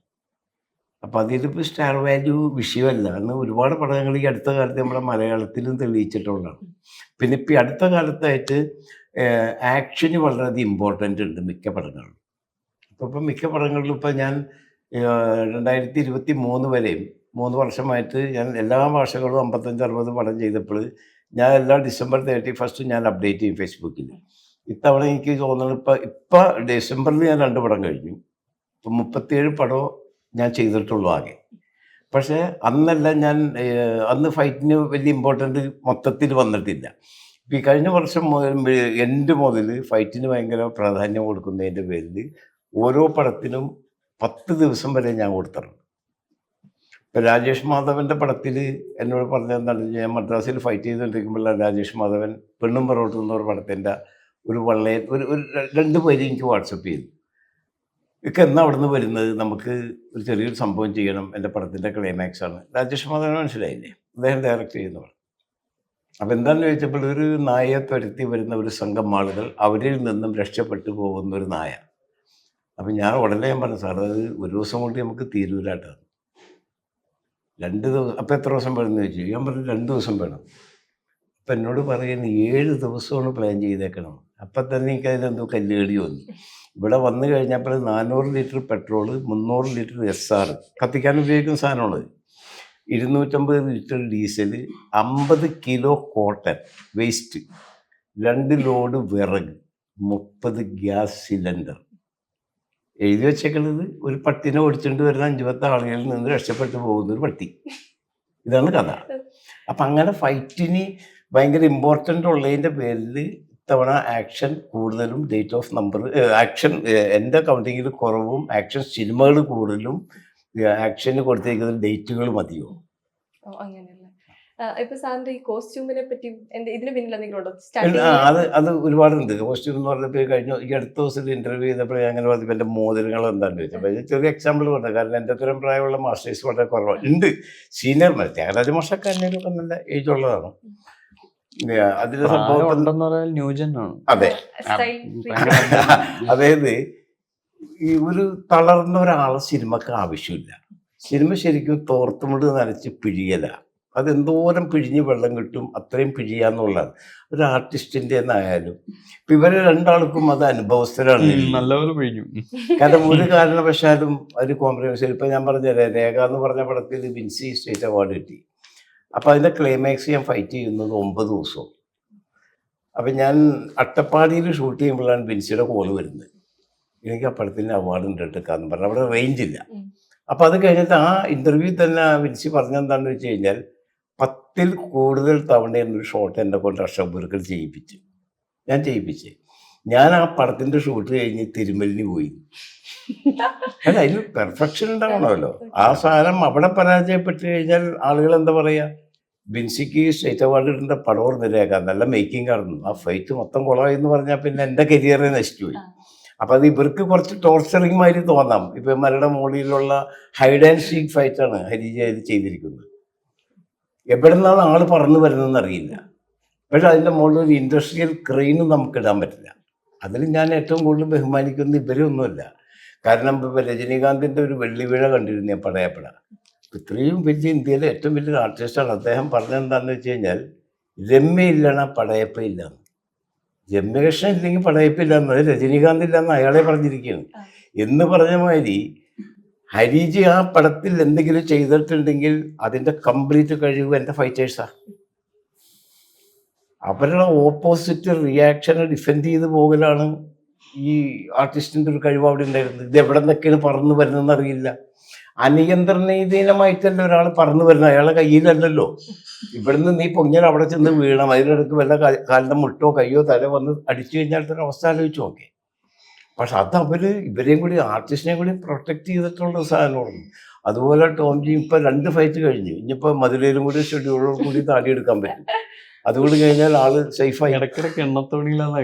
അപ്പം അതിലിപ്പോൾ സ്റ്റാർ വാല്യൂ വിഷയമല്ല. അന്ന് ഒരുപാട് പടങ്ങൾ ഈ അടുത്ത കാലത്ത് നമ്മുടെ മലയാളത്തിലും തെളിയിച്ചിട്ടുള്ളതാണ്. പിന്നെ ഇപ്പം അടുത്ത കാലത്തായിട്ട് ആക്ഷന് വളരെയധികം ഇമ്പോർട്ടൻ്റ് ഉണ്ട് മിക്ക പടങ്ങളിലും. അപ്പം മിക്ക പടങ്ങളിലും ഇപ്പം ഞാൻ 2023 വരെയും 3 വർഷമായിട്ട് ഞാൻ എല്ലാ ഭാഷകളും 55-60 പടം ചെയ്തപ്പോൾ ഞാൻ എല്ലാ December 31 ഞാൻ അപ്ഡേറ്റ് ചെയ്യും ഫേസ്ബുക്കിൽ. ഇത്തവണ എനിക്ക് തോന്നുന്നത് ഇപ്പം ഡിസംബറിൽ ഞാൻ 2 പടം കഴിഞ്ഞു. ഇപ്പം 37 പടം ഞാൻ ചെയ്തിട്ടുള്ളൂ ആകെ. പക്ഷേ അന്നെല്ലാം ഞാൻ അന്ന് ഫൈറ്റിന് വലിയ ഇമ്പോർട്ടൻ്റ് മൊത്തത്തിൽ വന്നിട്ടില്ല. ഇപ്പം ഈ കഴിഞ്ഞ വർഷം മുതൽ എൻ്റെ മുതൽ ഫൈറ്റിന് ഭയങ്കര പ്രാധാന്യം കൊടുക്കുന്നതിൻ്റെ പേരിൽ ഓരോ പടത്തിനും 10 ദിവസം വരെ ഞാൻ കൊടുത്തിട്ടുണ്ട്. ഇപ്പം രാജേഷ് മാധവൻ്റെ പടത്തിൽ എന്നോട് പറഞ്ഞതെന്താണ്, ഞാൻ മദ്രാസിൽ ഫൈറ്റ് ചെയ്തുകൊണ്ടിരിക്കുമ്പോഴാണ് രാജേഷ് മാധവൻ പെണ്ണും പറോട്ട് എന്നൊരു പടത്തിൻ്റെ ഒരു ഒരു 2 പേര് എനിക്ക് വാട്സപ്പ് ചെയ്തു. ഇതൊക്കെ എന്നാ അവിടെ നിന്ന് വരുന്നത്, നമുക്ക് ഒരു ചെറിയൊരു സംഭവം ചെയ്യണം, എൻ്റെ പടത്തിൻ്റെ ക്ലൈമാക്സ് ആണ്. രാജേഷ് മാധവൻ മനസ്സിലായില്ലേ, അദ്ദേഹം ഡയറക്റ്റ് ചെയ്യുന്നവർ. അപ്പം എന്താണെന്ന് ചോദിച്ചപ്പോൾ ഒരു നായയെ തുരത്തി വരുന്ന ഒരു സംഘം ആളുകൾ, അവരിൽ നിന്നും രക്ഷപ്പെട്ടു പോകുന്ന ഒരു നായ. അപ്പം ഞാൻ ഉടനെ പറഞ്ഞു, സാർ അത് ഒരു ദിവസം കൊണ്ട് നമുക്ക് തീരൂലായിട്ടാണ്. 2 ദിവസം. അപ്പം എത്ര ദിവസം വേണമെന്ന് ചോദിച്ചു. ഞാൻ പറഞ്ഞു 2 ദിവസം വേണം. അപ്പം എന്നോട് പറയുന്നത് 7 ദിവസമാണ് പ്ലാൻ ചെയ്തേക്കണം. അപ്പം തന്നെ എനിക്കതിലെന്തോ കല്ലുകടി വന്നു. ഇവിടെ വന്നു കഴിഞ്ഞപ്പോൾ 400 ലിറ്റർ പെട്രോള്, 300 ലിറ്റർ SR കത്തിക്കാൻ ഉപയോഗിക്കുന്ന സാധനമാണ്, 250 litre diesel, 50 kilo cotton waste, 2 load വിറക്, 30 ഗ്യാസ് സിലിണ്ടർ. എഴുതി വെച്ചേക്കുന്നത് ഒരു പട്ടിനെ ഓടിച്ചുകൊണ്ട് വരുന്ന 5-10 ആളുകളിൽ നിന്ന് രക്ഷപ്പെട്ടു പോകുന്ന ഒരു പട്ടി. ഇതാണ് കഥ. അപ്പം അങ്ങനെ ഫൈറ്റിന് ഭയങ്കര ഇമ്പോർട്ടൻ്റ് ഉള്ളതിൻ്റെ പേരിൽ ഇത്തവണ ആക്ഷൻ കൂടുതലും, ഡേറ്റ് ഓഫ് നമ്പർ ആക്ഷൻ എൻ്റെ കൗണ്ടിങ്ങിൽ കുറവും, ആക്ഷൻ സിനിമകൾ കൂടുതലും, ആക്ഷന് കൊടുത്തിരിക്കുന്ന ഡേറ്റുകൾ മതിയോ. അങ്ങനെയല്ലേ. ഇപ്പൊ സാറിന്റെ ഈ കോസ്റ്റ്യൂമിനെ പറ്റി ഇതിന് പിന്നിൽ എന്തെങ്കിലും ഉണ്ടോ? അത് ഒരുപാടുണ്ട്. കോസ്റ്റ്യൂം എന്ന് പറഞ്ഞപ്പോൾ ഈ അടുത്ത ദിവസം ഇന്റർവ്യൂ ചെയ്തപ്പോൾ ഞാൻ അങ്ങനെ പറഞ്ഞു എൻ്റെ മോതിരങ്ങൾ എന്താണെന്ന് ചോദിച്ചപ്പോൾ ചെറിയ എക്സാമ്പിൾ പറഞ്ഞു. കാരണം എൻ്റെ അത്രയും പ്രായമുള്ള മാസ്റ്റേഴ്സ് വളരെ കുറവാണ്. ഉണ്ട് സീനിയർമാർ, ത്യാഗരാജ മാഷൊക്കെ അന്നേരമൊക്കെ നല്ല ഏജ് ഉള്ളതാണ്. അതിന്റെ സംഭവം അതെ. അതായത് ഈ ഒരു തളർന്ന ഒരാളെ സിനിമക്ക് ആവശ്യമില്ല. സിനിമ ശരിക്കും തോർത്തുമുണ്ട് നനച്ച് പിഴിയല. അതെന്തോരം പിഴിഞ്ഞ് വെള്ളം കിട്ടും അത്രയും പിഴിയാന്നുള്ളതാണ്. ഒരു ആർട്ടിസ്റ്റിൻ്റെ എന്നായാലും ഇപ്പം ഇവരെ 2 ആൾക്കും അത് അനുഭവസ്ഥരാണ്. നല്ലപോലെ പിഴിഞ്ഞു. കാരണം ഒരു കാരണവശാലും ഒരു കോംപ്രമൈസ്. ഇപ്പം ഞാൻ പറഞ്ഞുതരാം, രേഖ എന്ന് പറഞ്ഞ പടത്തിൽ വിൻസി സ്റ്റേറ്റ് അവാർഡ് കിട്ടി. അപ്പം അതിൻ്റെ ക്ലൈമാക്സ് ഞാൻ ഫൈറ്റ് ചെയ്യുന്നത് 9 ദിവസവും. അപ്പം ഞാൻ അട്ടപ്പാടിയിൽ ഷൂട്ട് ചെയ്യുമ്പോഴാണ് വിൻസിയുടെ കോള് വരുന്നത്, എനിക്ക് ആ പടത്തിൻ്റെ അവാർഡ് ഉണ്ട് എടുക്കാമെന്ന് പറഞ്ഞു. അവിടെ റേഞ്ചില്ല. അപ്പം അത് കഴിഞ്ഞിട്ട് ആ ഇൻ്റർവ്യൂ തന്നെ വിൻസി പറഞ്ഞെന്താണെന്ന് വെച്ച് കഴിഞ്ഞാൽ 10-ൽ കൂടുതൽ തവണ എന്നൊരു ഷോട്ട് എന്നെ കൊണ്ട് അഷബുർക്കൽ ചെയ്യിപ്പിച്ചു. ഞാൻ ചെയ്യിപ്പിച്ച് ഞാൻ ആ പടത്തിൻ്റെ ഷൂട്ട് കഴിഞ്ഞ് തിരുമലിന് പോയി. അല്ല, അതിന് പെർഫെക്ഷൻ ഉണ്ടാവണമല്ലോ. ആ സാധനം അവിടെ പരാജയപ്പെട്ട് കഴിഞ്ഞാൽ ആളുകൾ എന്താ പറയുക, ബിൻസിക്ക് സ്റ്റേറ്റ് അവാർഡ് ഇടേണ്ട പടം ഓർന്നില്ലേക്കാം, നല്ല മേക്കിംഗ് ആയിരുന്നു. ആ ഫൈറ്റ് മൊത്തം കുളമായി എന്ന് പറഞ്ഞാൽ പിന്നെ എൻ്റെ കരിയറെ നശിച്ചുപോയി. അപ്പം അത് ഇവർക്ക് കുറച്ച് ടോർച്ചറിങ് മാതിരി തോന്നാം. ഇപ്പം മലയുടെ മുകളിലുള്ള ഹൈഡ് ആൻഡ് സീക്ക് ഫൈറ്റാണ് ഹരിജ ഇത് ചെയ്തിരിക്കുന്നത്. എവിടെ നിന്നാണ് ആൾ പറന്നു വരുന്നതെന്ന് അറിയില്ല. പക്ഷെ അതിൻ്റെ മുകളിൽ ഒരു ഇൻഡസ്ട്രിയൽ ക്രെയിനും നമുക്ക് ഇടാൻ പറ്റില്ല. അതിൽ ഞാൻ ഏറ്റവും കൂടുതൽ ബഹുമാനിക്കുന്ന ഇവരൊന്നുമല്ല. കാരണം ഇപ്പം രജനീകാന്തിൻ്റെ ഒരു വെള്ളിവിഴ കണ്ടിരുന്നു ഞാൻ, പടയപ്പട. ഇത്രയും വലിയ ഇന്ത്യയിലെ ഏറ്റവും വലിയൊരു ആർട്ടിസ്റ്റാണ്. അദ്ദേഹം പറഞ്ഞെന്താണെന്ന് വെച്ച് കഴിഞ്ഞാൽ രമ്യയില്ലണ പടയപ്പ ഇല്ലാന്ന്. രമ്യകൃഷ്ണൻ ഇല്ലെങ്കിൽ പടയപ്പില്ല എന്നത് രജനീകാന്ത് ഇല്ലെന്ന് അയാളെ പറഞ്ഞിരിക്കുകയാണ്. എന്ന് പറഞ്ഞ മാതിരി ഹരിജി ആ പടത്തിൽ എന്തെങ്കിലും ചെയ്തിട്ടുണ്ടെങ്കിൽ അതിൻ്റെ കംപ്ലീറ്റ് കഴിവ് എൻ്റെ ഫൈറ്റേഴ്സാണ്. അവരുടെ ഓപ്പോസിറ്റ് റിയാക്ഷനെ ഡിഫെൻഡ് ചെയ്ത് പോകലാണ് ഈ ആർട്ടിസ്റ്റിൻ്റെ ഒരു കഴിവ് അവിടെ ഉണ്ടായിരുന്നത്. ഇത് എവിടെ നിന്നൊക്കെയാണ് പറന്നു വരുന്നതെന്ന് അറിയില്ല. അനിയന്ത്രണീതീനമായിട്ടല്ല ഒരാൾ പറന്നു വരുന്നത്, അയാളെ കയ്യിലല്ലല്ലോ. ഇവിടുന്ന് നീ പൊങ്ങിയാൽ അവിടെ ചെന്ന് വീണം, അതിനിടയ്ക്ക് വല്ല കാലിൻ്റെ മുട്ടോ കയ്യോ തല വന്ന് അടിച്ചു കഴിഞ്ഞാൽ അവസ്ഥ ആലോചിച്ച് നോക്കെ. പക്ഷെ അത് ഇവരെയും കൂടി ആർട്ടിസ്റ്റിനെയും കൂടി പ്രൊട്ടക്റ്റ് ചെയ്തിട്ടുള്ള സാധനമാണ്. അതുപോലെ ടോം ജി ഇപ്പം 2 ഫൈറ്റ് കഴിഞ്ഞു. ഇനിയിപ്പോൾ മധുരയിലും കൂടി ഷെഡ്യൂളോട് കൂടി താടിയെടുക്കാൻ പറ്റും. അതുകൊണ്ട് കഴിഞ്ഞാൽ ആള് സേഫായി. ഇടയ്ക്കിടയ്ക്ക് എണ്ണത്തോണിയിലാന്നോ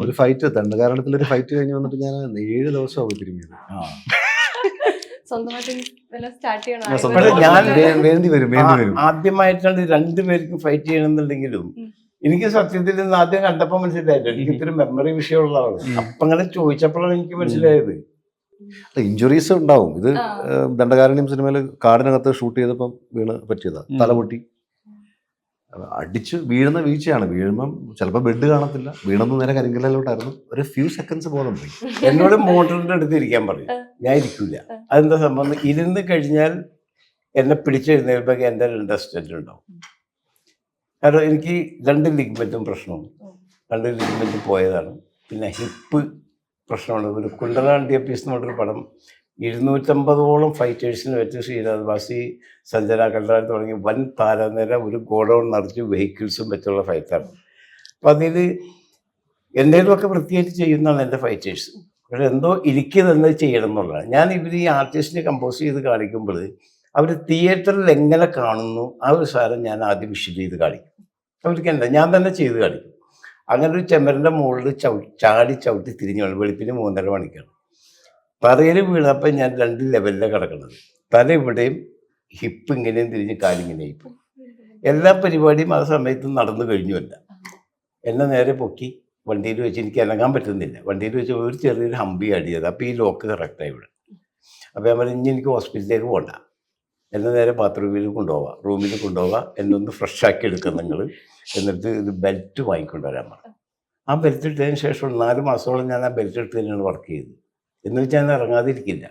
ഒരു ഫൈറ്റ് ദണ്ഡകാരണത്തിൽ ഒരു ഫൈറ്റ് കഴിഞ്ഞ് വന്നിട്ട് ഞാൻ 7 ദിവസമാകും തിരുമ്മിയത്. ഞാൻ വേണ്ടി വരും. ആദ്യമായിട്ടാണ് 2 പേർക്കും ഫൈറ്റ് ചെയ്യണമെന്നുണ്ടെങ്കിലും എനിക്ക് സത്യത്തിൽ ഇന്ന് ആദ്യം കണ്ടപ്പോൾ മനസ്സിലായില്ല, എനിക്ക് ഇത്തിരി മെമ്മറി വിഷയമുള്ളതാണ്. അപ്പം അങ്ങനെ ചോദിച്ചപ്പോഴാണ് എനിക്ക് മനസ്സിലായത്. ഇഞ്ചുറീസ് ഉണ്ടാവും. ഇത് ദണ്ഡകാരണ്യം സിനിമയിൽ കാടിനകത്ത് ഷൂട്ട് ചെയ്തപ്പം വീണ് പറ്റിയതാ, തലപൊട്ടി. അടിച്ച് വീഴുന്ന വീഴ്ചയാണ്. വീഴുമ്പം ചിലപ്പോൾ ബെഡ് കാണത്തില്ല, വീണൊന്നും നേരെ കരിങ്കല്ലിലോട്ടായിരുന്നു, ഒരു ഫ്യൂ സെക്കൻഡ്സ് ബോധം പോയി. എന്നോട് മോട്ടറിന്റെ അടുത്ത് ഇരിക്കാൻ പറയും, ഞാൻ ഇരിക്കൂല. അതെന്താ സംഭവം, ഇരുന്ന് കഴിഞ്ഞാൽ എന്നെ പിടിച്ചെഴുന്നേൽപ്പൊക്കെ എൻ്റെ 2 അസിസ്റ്റന്റ് ഉണ്ടാവും. കാരണം എനിക്ക് 2 ലിഗ്മെന്റും പ്രശ്നമാണ്, 2 ലിഗ്മെന്റും പോയതാണ്. പിന്നെ ഹിപ്പ് പ്രശ്നമാണ്. ഒരു കുണ്ടലാൻ DPS എന്ന് പറഞ്ഞൊരു പടം 250ഓളം ഫൈറ്റേഴ്സിന് വെച്ച് ശ്രീനാഥ് ബാസി, സഞ്ജന കല്ലാൻ തുടങ്ങി വൻ താരനിര ഒരു ഗോഡൗൺ നിറച്ച് വെഹിക്കിൾസും വെച്ചുള്ള ഫൈറ്റാണ്. അപ്പം അതിൽ എന്തെങ്കിലുമൊക്കെ വൃത്തിയായിട്ട് ചെയ്യുന്നതാണ് എൻ്റെ ഫൈറ്റേഴ്സ്. പക്ഷെ എന്തോ എനിക്ക് തന്നെ ചെയ്യണം എന്നുള്ളതാണ്. ഞാൻ ഇവർ ഈ ആർട്ടിസ്റ്റിനെ കമ്പോസ് ചെയ്ത് കാണിക്കുമ്പോൾ അവർ തിയേറ്ററിൽ എങ്ങനെ കാണുന്നു ആ ഒരു സാധനം ഞാൻ ആദ്യം വിഷ്വൽ ചെയ്ത് കാണിക്കും. അവർക്ക് എന്താ ഞാൻ തന്നെ ചെയ്ത് കാണിക്കും. അങ്ങനെ ഒരു ചെമ്മരിൻ്റെ മുകളിൽ ചാടി ചവിട്ടി തിരിഞ്ഞു വേണം. വെളുപ്പിന് 3:30 മണിക്കാണ്. തറയിൽ വീണപ്പോൾ ഞാൻ 2 ലെവലിലാണ് കിടക്കുന്നത്. തല ഇവിടെയും ഹിപ്പ് ഇങ്ങനെയും തിരിഞ്ഞ് കാലിങ്ങനെയും. ഇപ്പം എല്ലാ പരിപാടിയും ആ സമയത്ത് നടന്നു കഴിഞ്ഞുമല്ല. എന്നെ നേരെ പൊക്കി വണ്ടിയിൽ വെച്ച് എനിക്ക് ഇറങ്ങാൻ പറ്റുന്നില്ല. വണ്ടിയിൽ വെച്ച് ഒരു ചെറിയൊരു ഹമ്പി അടിയത്. അപ്പോൾ ഈ ലോക്ക് കറക്റ്റായി ഇവിടെ. അപ്പോൾ ഞാൻ പറഞ്ഞു, ഇനി എനിക്ക് ഹോസ്പിറ്റലിലേക്ക് പോകണ്ട, എന്നെ നേരെ ബാത്റൂമിൽ കൊണ്ടുപോവാം, റൂമിൽ കൊണ്ടുപോവാം, എന്നെ ഒന്ന് ഫ്രഷ് ആക്കി എടുക്കുക നിങ്ങൾ, എന്നിട്ട് ഇത് ബെൽറ്റ് വാങ്ങിക്കൊണ്ടുവരാൻ പറഞ്ഞു. ആ ബെൽറ്റ് ഇട്ടതിന് ശേഷം 4 മാസത്തോളം ഞാൻ ആ ബെൽറ്റ് ഇട്ട് തന്നെയാണ് വർക്ക് ചെയ്തത്. എന്ന് വെച്ചാൽ ഞാൻ ഇറങ്ങാതിരിക്കില്ല.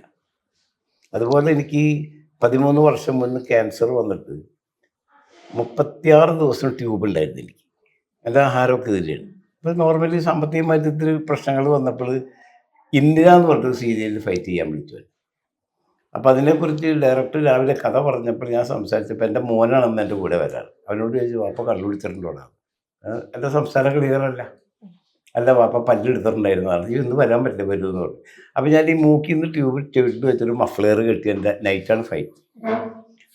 അതുപോലെ എനിക്ക് 13 വർഷം മുന്നേ ക്യാൻസർ വന്നിട്ട് 36 ദിവസം ട്യൂബ് ഉണ്ടായിരുന്നു എനിക്ക്. എൻ്റെ ആഹാരമൊക്കെ ഇതിലാണ്. ഇപ്പോൾ നോർമലി സാമ്പത്തികമായിട്ട് ഇത്തിരി പ്രശ്നങ്ങൾ വന്നപ്പോൾ ഇന്ദിര എന്ന് പറഞ്ഞൊരു സീരിയലിൽ ഫൈറ്റ് ചെയ്യാൻ വിളിച്ചു. അപ്പോൾ അതിനെക്കുറിച്ച് ഡയറക്ടർ രാവിലെ കഥ പറഞ്ഞപ്പോൾ ഞാൻ സംസാരിച്ചപ്പോൾ എൻ്റെ മോനാണെന്ന് എൻ്റെ കൂടെ വരാറ്. അവനോട് ചോദിച്ചു, വാപ്പ കള്ളുപിടിച്ചിട്ടുണ്ടോടാ? എൻ്റെ സംസാരം ക്ലിയറല്ല. അല്ല വാപ്പ പല്ലെടുത്തിട്ടുണ്ടായിരുന്നതാണ്. ഈ ഒന്നും വരാൻ പറ്റില്ല, വരുമെന്ന് പറഞ്ഞു. അപ്പോൾ ഞാൻ ഈ മൂക്കിൽ നിന്ന് ട്യൂബ് ചെവിട്ട് വെച്ചൊരു മഫ്ലെയർ കെട്ടി എൻ്റെ നൈറ്റാണ് ഫൈറ്റ്.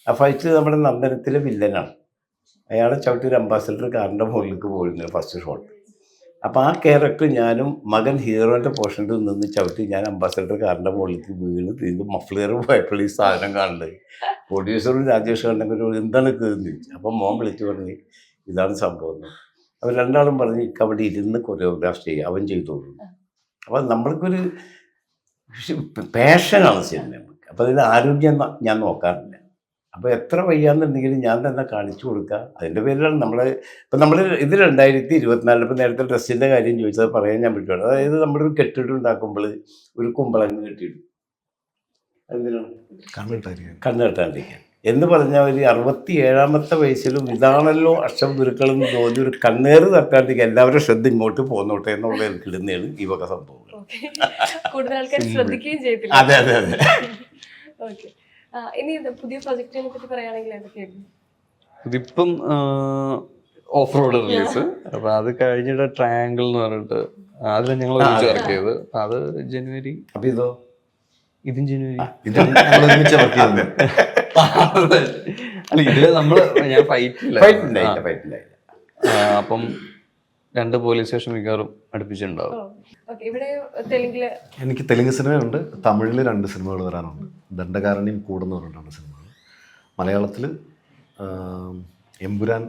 ആ ഫൈറ്റ് നമ്മുടെ നന്ദനത്തിലെ വില്ലനാണ്. അയാളെ ചവിട്ടി ഒരു അംബാസഡർ കാറിൻ്റെ മുകളിലേക്ക് പോയിരുന്നു ഫസ്റ്റ് ഷോട്ട്. അപ്പോൾ ആ ക്യാരക്ടർ ഞാനും മകൻ ഹീറോൻ്റെ പോർഷനിൽ നിന്ന് ചവിട്ടി ഞാൻ അംബാസഡർ കാറിൻ്റെ മുകളിലേക്ക് വീണ് തിരിഞ്ഞ് മഫ്ലെയർ പോയപ്പോൾ ഈ സാധനം കാണുന്നത്. പ്രൊഡ്യൂസറും രാജേഷ് കണ്ടെങ്കിൽ എന്താണ് കയറുന്നു ചോദിച്ചു. അപ്പം മോൻ വിളിച്ചു പറഞ്ഞ് ഇതാണ് സംഭവം. അവർ 2 ആളും പറഞ്ഞ് അവിടെ ഇരുന്ന് കൊറിയോഗ്രാഫ് ചെയ്യുക, അവൻ ചെയ്തോളൂ. അപ്പോൾ നമ്മൾക്കൊരു പാഷനാണ് സിനിമ. അപ്പോൾ അതിൽ ആരോഗ്യം ഞാൻ നോക്കാറില്ല. അപ്പോൾ എത്ര വയ്യാന്നുണ്ടെങ്കിലും ഞാൻ തന്നെ കാണിച്ചു കൊടുക്കുക. അതിൻ്റെ പേരിലാണ് ഇപ്പം നമ്മൾ ഇത് 2024. ഇപ്പം നേരത്തെ ഡ്രസ്സിൻ്റെ കാര്യം ചോദിച്ചത് പറയാൻ ഞാൻ പറ്റുള്ളൂ. അതായത് നമ്മളൊരു കെട്ടിട്ട് ഉണ്ടാക്കുമ്പോൾ ഒരു കുമ്പളങ്ങ് കെട്ടിയിടും. എന്തിനാണ്? കണ്ണ് കെട്ടാണ്ടിരിക്കാൻ എന്ന് പറഞ്ഞാൽ ഒരു 67ാമത്തെ വയസ്സിലും ഇതാണല്ലോ അഷ്ടം ഗുരുക്കളെന്ന് തോന്നി ഒരു കണ്ണേറ് തട്ടാണ്ടിരിക്കുക. എല്ലാവരും ശ്രദ്ധ ഇങ്ങോട്ട് പോന്നോട്ടെ എന്നുള്ള ഇടുന്നതാണ് ഈ വക സംഭവങ്ങൾ. അതെ അതെ അതെ. ഇനി പുതിയ പ്രൊജക്റ്റിനെ പറ്റി പറയുകയാണെങ്കിൽ എന്തൊക്കെയായിരുന്നു? ഇതിപ്പം ഓഫ് റോഡ് റിലീസ്. അപ്പൊ അത് കഴിഞ്ഞിട്ട് ട്രയാങ്കിൾ എന്ന് പറഞ്ഞിട്ട് അതിലാണ് ഞങ്ങൾ ഒരുമിച്ച് വർക്ക് ചെയ്തത്. അപ്പൊ അത് ജനുവരി. അപ്പൊ ഇതും ജനുവരി. അല്ല ഇതില് നമ്മള് ഞാൻ ഫൈറ്റില്ല. അപ്പം 2 പോലീസ് സ്റ്റേഷൻ മിക്കവാറും അടുപ്പിച്ചിട്ടുണ്ടാവും. എനിക്ക് തെലുങ്ക് സിനിമയുണ്ട്, തമിഴിൽ 2 സിനിമകൾ വരാനുണ്ട്. ദണ്ഡകാരണ്യം കൂടുന്ന പറഞ്ഞിട്ടാണ് സിനിമകൾ. മലയാളത്തിൽ എമ്പുരാൻ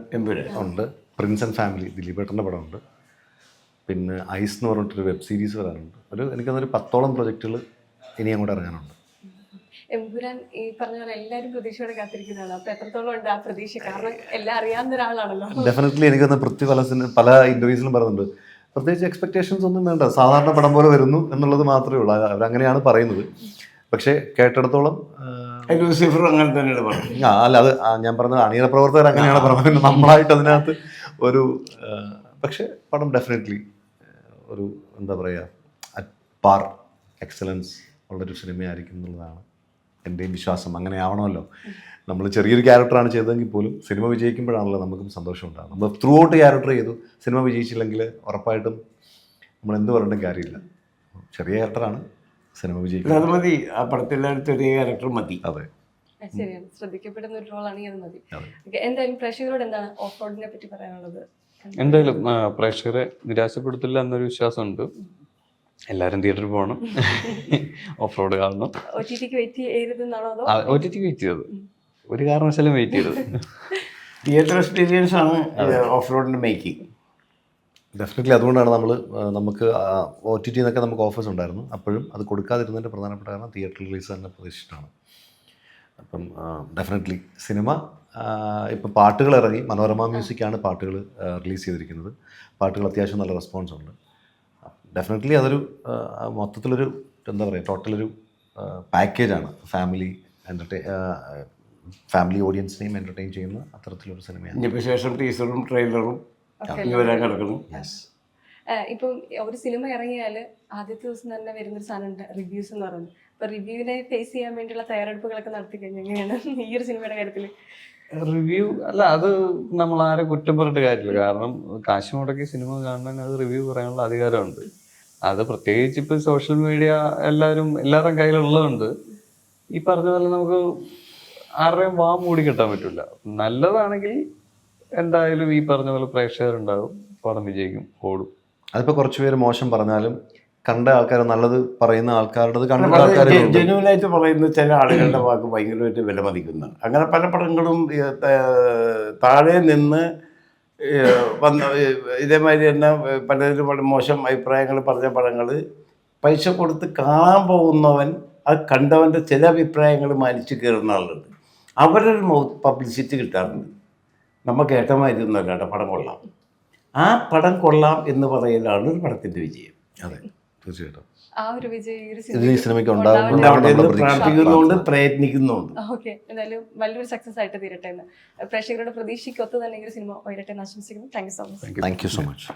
ഉണ്ട്, പ്രിൻസ് ആൻഡ് ഫാമിലി ദിലീപേട്ടൻ്റെ പടമുണ്ട്, പിന്നെ ഐസ് എന്ന് പറഞ്ഞിട്ടൊരു വെബ് സീരീസ് വരാനുണ്ട്. എനിക്കൊന്നൊരു 10ഓളം പ്രൊജക്റ്റുകൾ ഇനി അങ്ങോട്ട് ഇറങ്ങാനുണ്ട്. എമ്പുരാൻ ഈ പറഞ്ഞ പോലെ എല്ലാവരും പ്രതീക്ഷയോടെ കാത്തിരിക്കുന്നതാണ്. അപ്പൊ എത്രത്തോളം ഉണ്ട് ആ പ്രതീക്ഷ? കാരണം എല്ലാം അറിയാവുന്ന ഒരാളാണല്ലോ. ഡെഫിനറ്റ്ലി എനിക്കൊന്ന് പൃഥ്വി പല ഇന്റർവ്യൂസിലും പറയുന്നുണ്ട്, പ്രത്യേകിച്ച് എക്സ്പെക്ടേഷൻസ് ഒന്നും വേണ്ട, സാധാരണ പടം പോലെ വരുന്നു എന്നുള്ളത് മാത്രമേ ഉള്ളൂ. അവരങ്ങനെയാണ് പറയുന്നത്. പക്ഷേ കേട്ടിടത്തോളം അങ്ങനെ തന്നെയാണ് പറഞ്ഞത്. അല്ല, അത് ഞാൻ പറഞ്ഞത് അണിയറ പ്രവർത്തകർ അങ്ങനെയാണ് പറഞ്ഞത്. നമ്മളായിട്ട് അതിനകത്ത് ഒരു പക്ഷേ പടം ഡെഫിനറ്റ്ലി ഒരു എന്താ പറയുക അറ്റ് പാർ എക്സലൻസ് ഉള്ളൊരു സിനിമയായിരിക്കും എന്നുള്ളതാണ് എൻ്റെയും വിശ്വാസം. അങ്ങനെ ആവണമല്ലോ. നമ്മൾ ചെറിയൊരു ക്യാരക്ടറാണ് ചെയ്തതെങ്കിൽ പോലും സിനിമ വിജയിക്കുമ്പോഴാണല്ലോ നമുക്കും സന്തോഷം ഉണ്ടാകും. നമ്മൾ ത്രൂ ഔട്ട് ക്യാരക്ടർ ചെയ്തു, സിനിമ വിജയിച്ചില്ലെങ്കിൽ ഉറപ്പായിട്ടും നമ്മൾ എന്ത് പറഞ്ഞിട്ടും കാര്യമില്ല. ചെറിയ ക്യാരക്ടറാണ്, സിനിമ വിജയിക്കുന്നത്. അത് മതി, ആ പടത്തിലെ ചെറിയ ക്യാരക്ടർ മതി. അതെ, ശരിയാണ്. ശ്രദ്ധിക്കപ്പെടുന്ന ഒരു റോളാണെങ്കിൽ അത് മതി. എന്തായാലും പ്രേക്ഷകരോട് എന്താണ് ഓഫ് റോഡിനെ പറ്റി പറയാനുള്ളത്? എന്തായാലും പ്രേക്ഷകരെ നിരാശപ്പെടുത്തില്ല എന്നൊരു വിശ്വാസമുണ്ട്. എല്ലാവരും തിയേറ്ററിൽ പോകണം, ഓഫ് റോഡ് കാണണം. OTT-ക്ക് വെയിറ്റ് ചെയ്തതെന്നാണോ അതോ? OTT-ക്ക് വെയിറ്റ് ചെയ്തത്, ഒരു കാരണവശാലും വെയിറ്റ് ചെയ്തത്. തിയേറ്റർ എക്സ്പീരിയൻസ് ആണ് ഓഫ് റോഡിൻ്റെ മേക്കിംഗ്. ഡെഫിനറ്റ്ലി അതുകൊണ്ടാണ് നമുക്ക് OTT എന്നൊക്കെ നമുക്ക് ഓഫേഴ്സ് ഉണ്ടായിരുന്നു. അപ്പോഴും അത് കൊടുക്കാതിരുന്നതിൻ്റെ പ്രധാനപ്പെട്ട കാരണം തിയേറ്റർ റിലീസ് തന്നെ പ്രതീക്ഷിച്ചിട്ടാണ്. അപ്പം ഡെഫിനറ്റ്ലി സിനിമ ഇപ്പം പാട്ടുകൾ ഇറങ്ങി, മനോരമ മ്യൂസിക്കാണ് പാട്ടുകൾ റിലീസ് ചെയ്തിരിക്കുന്നത്. പാട്ടുകൾ അത്യാവശ്യം നല്ല റെസ്പോൺസ് ഉണ്ട്. ഡെഫിനറ്റ്ലി അതൊരു മൊത്തത്തിലൊരു എന്താ പറയുക, ടോട്ടലൊരു പാക്കേജാണ്. ഫാമിലി ഓഡിയൻസിനെയും എൻ്റർടൈൻ ചെയ്യുന്ന അത്തരത്തിലൊരു സിനിമയാണ്. ഇനിയിപ്പോൾ ശേഷം ടീസറും ട്രെയിലറും ഒക്കെ ഇനി വരാൻ കിടക്കുന്നു. യെസ്. ഇപ്പം ഒരു സിനിമ ഇറങ്ങിയാൽ ആദ്യത്തെ ദിവസം തന്നെ വരുന്നൊരു സാധനമുണ്ട്, റിവ്യൂസ് എന്ന് പറയുന്നത്. അപ്പൊ റിവ്യൂവിനെ ഫേസ് ചെയ്യാൻ വേണ്ടിയുള്ള തയ്യാറെടുപ്പുകളൊക്കെ നടത്തി കഴിഞ്ഞു. എങ്ങനെയാണ് ഈ ഒരു സിനിമയുടെ കാര്യത്തിൽ? റിവ്യൂ അല്ല, അത് നമ്മൾ ആരെ കുറ്റം പറഞ്ഞിട്ട് കാര്യമില്ല. കാരണം കാശ് മുടക്കി സിനിമ കാണാൻ അത് റിവ്യൂ പറയാനുള്ള അധികാരമുണ്ട്. അത് പ്രത്യേകിച്ച് ഇപ്പം സോഷ്യൽ മീഡിയ എല്ലാവരുടെയും കയ്യിലുള്ളതുകൊണ്ട് ഈ പറഞ്ഞ പോലെ നമുക്ക് ആരുടെയും മൂടി കെട്ടാൻ പറ്റില്ല. നല്ലതാണെങ്കിൽ എന്തായാലും ഈ പറഞ്ഞ പോലെ പ്രേക്ഷകരുണ്ടാകും, പടം വിജയിക്കും, ഓടും. അതിപ്പോൾ കുറച്ച് പേര് മോശം പറഞ്ഞാലും കണ്ട ആൾക്കാർ നല്ലത് പറയുന്ന ആൾക്കാരുടെ കണ്ട ആൾക്കാർ ജെന്യൂനായിട്ട് പറയുന്ന ചില ആളുകളുടെ വാക്ക് ഭയങ്കരമായിട്ട് വിലമതിക്കുന്നതാണ്. അങ്ങനെ പല പടങ്ങളും താഴെ നിന്ന് വന്ന ഇതേമാതിരി തന്നെ പലരും മോശം അഭിപ്രായങ്ങൾ പറഞ്ഞ പടങ്ങൾ പൈസ കൊടുത്ത് കാണാൻ പോകുന്നവൻ അത് കണ്ടവൻ്റെ ചില അഭിപ്രായങ്ങൾ മാനിച്ച് കയറുന്ന ആളുണ്ട്. അവരൊരു പബ്ലിസിറ്റി കിട്ടാറുണ്ട്. നമുക്ക് ഏട്ടമാതിരി ഒന്നുമല്ലാണ്ട് പടം കൊള്ളാം, ആ പടം കൊള്ളാം എന്ന് പറയലാണ് ഒരു പടത്തിൻ്റെ വിജയം. അതെ, തീർച്ചയായിട്ടും ആ ഒരു വിജയം ഈ സിനിമയ്ക്ക് പ്രാർത്ഥിക്കുന്നുണ്ട്, പ്രയത്നിക്കുന്നുണ്ട്. ഓക്കെ, എന്തായാലും വലിയൊരു സക്സസ് ആയിട്ട് തീരട്ടെ എന്ന് പ്രേക്ഷകരുടെ പ്രതീക്ഷയ്ക്ക് ഒത്തു തന്നെ ഈ ഒരു സിനിമ വരട്ടെ എന്ന് ആശംസിക്കുന്നു. Thank you so much. Thank you so much.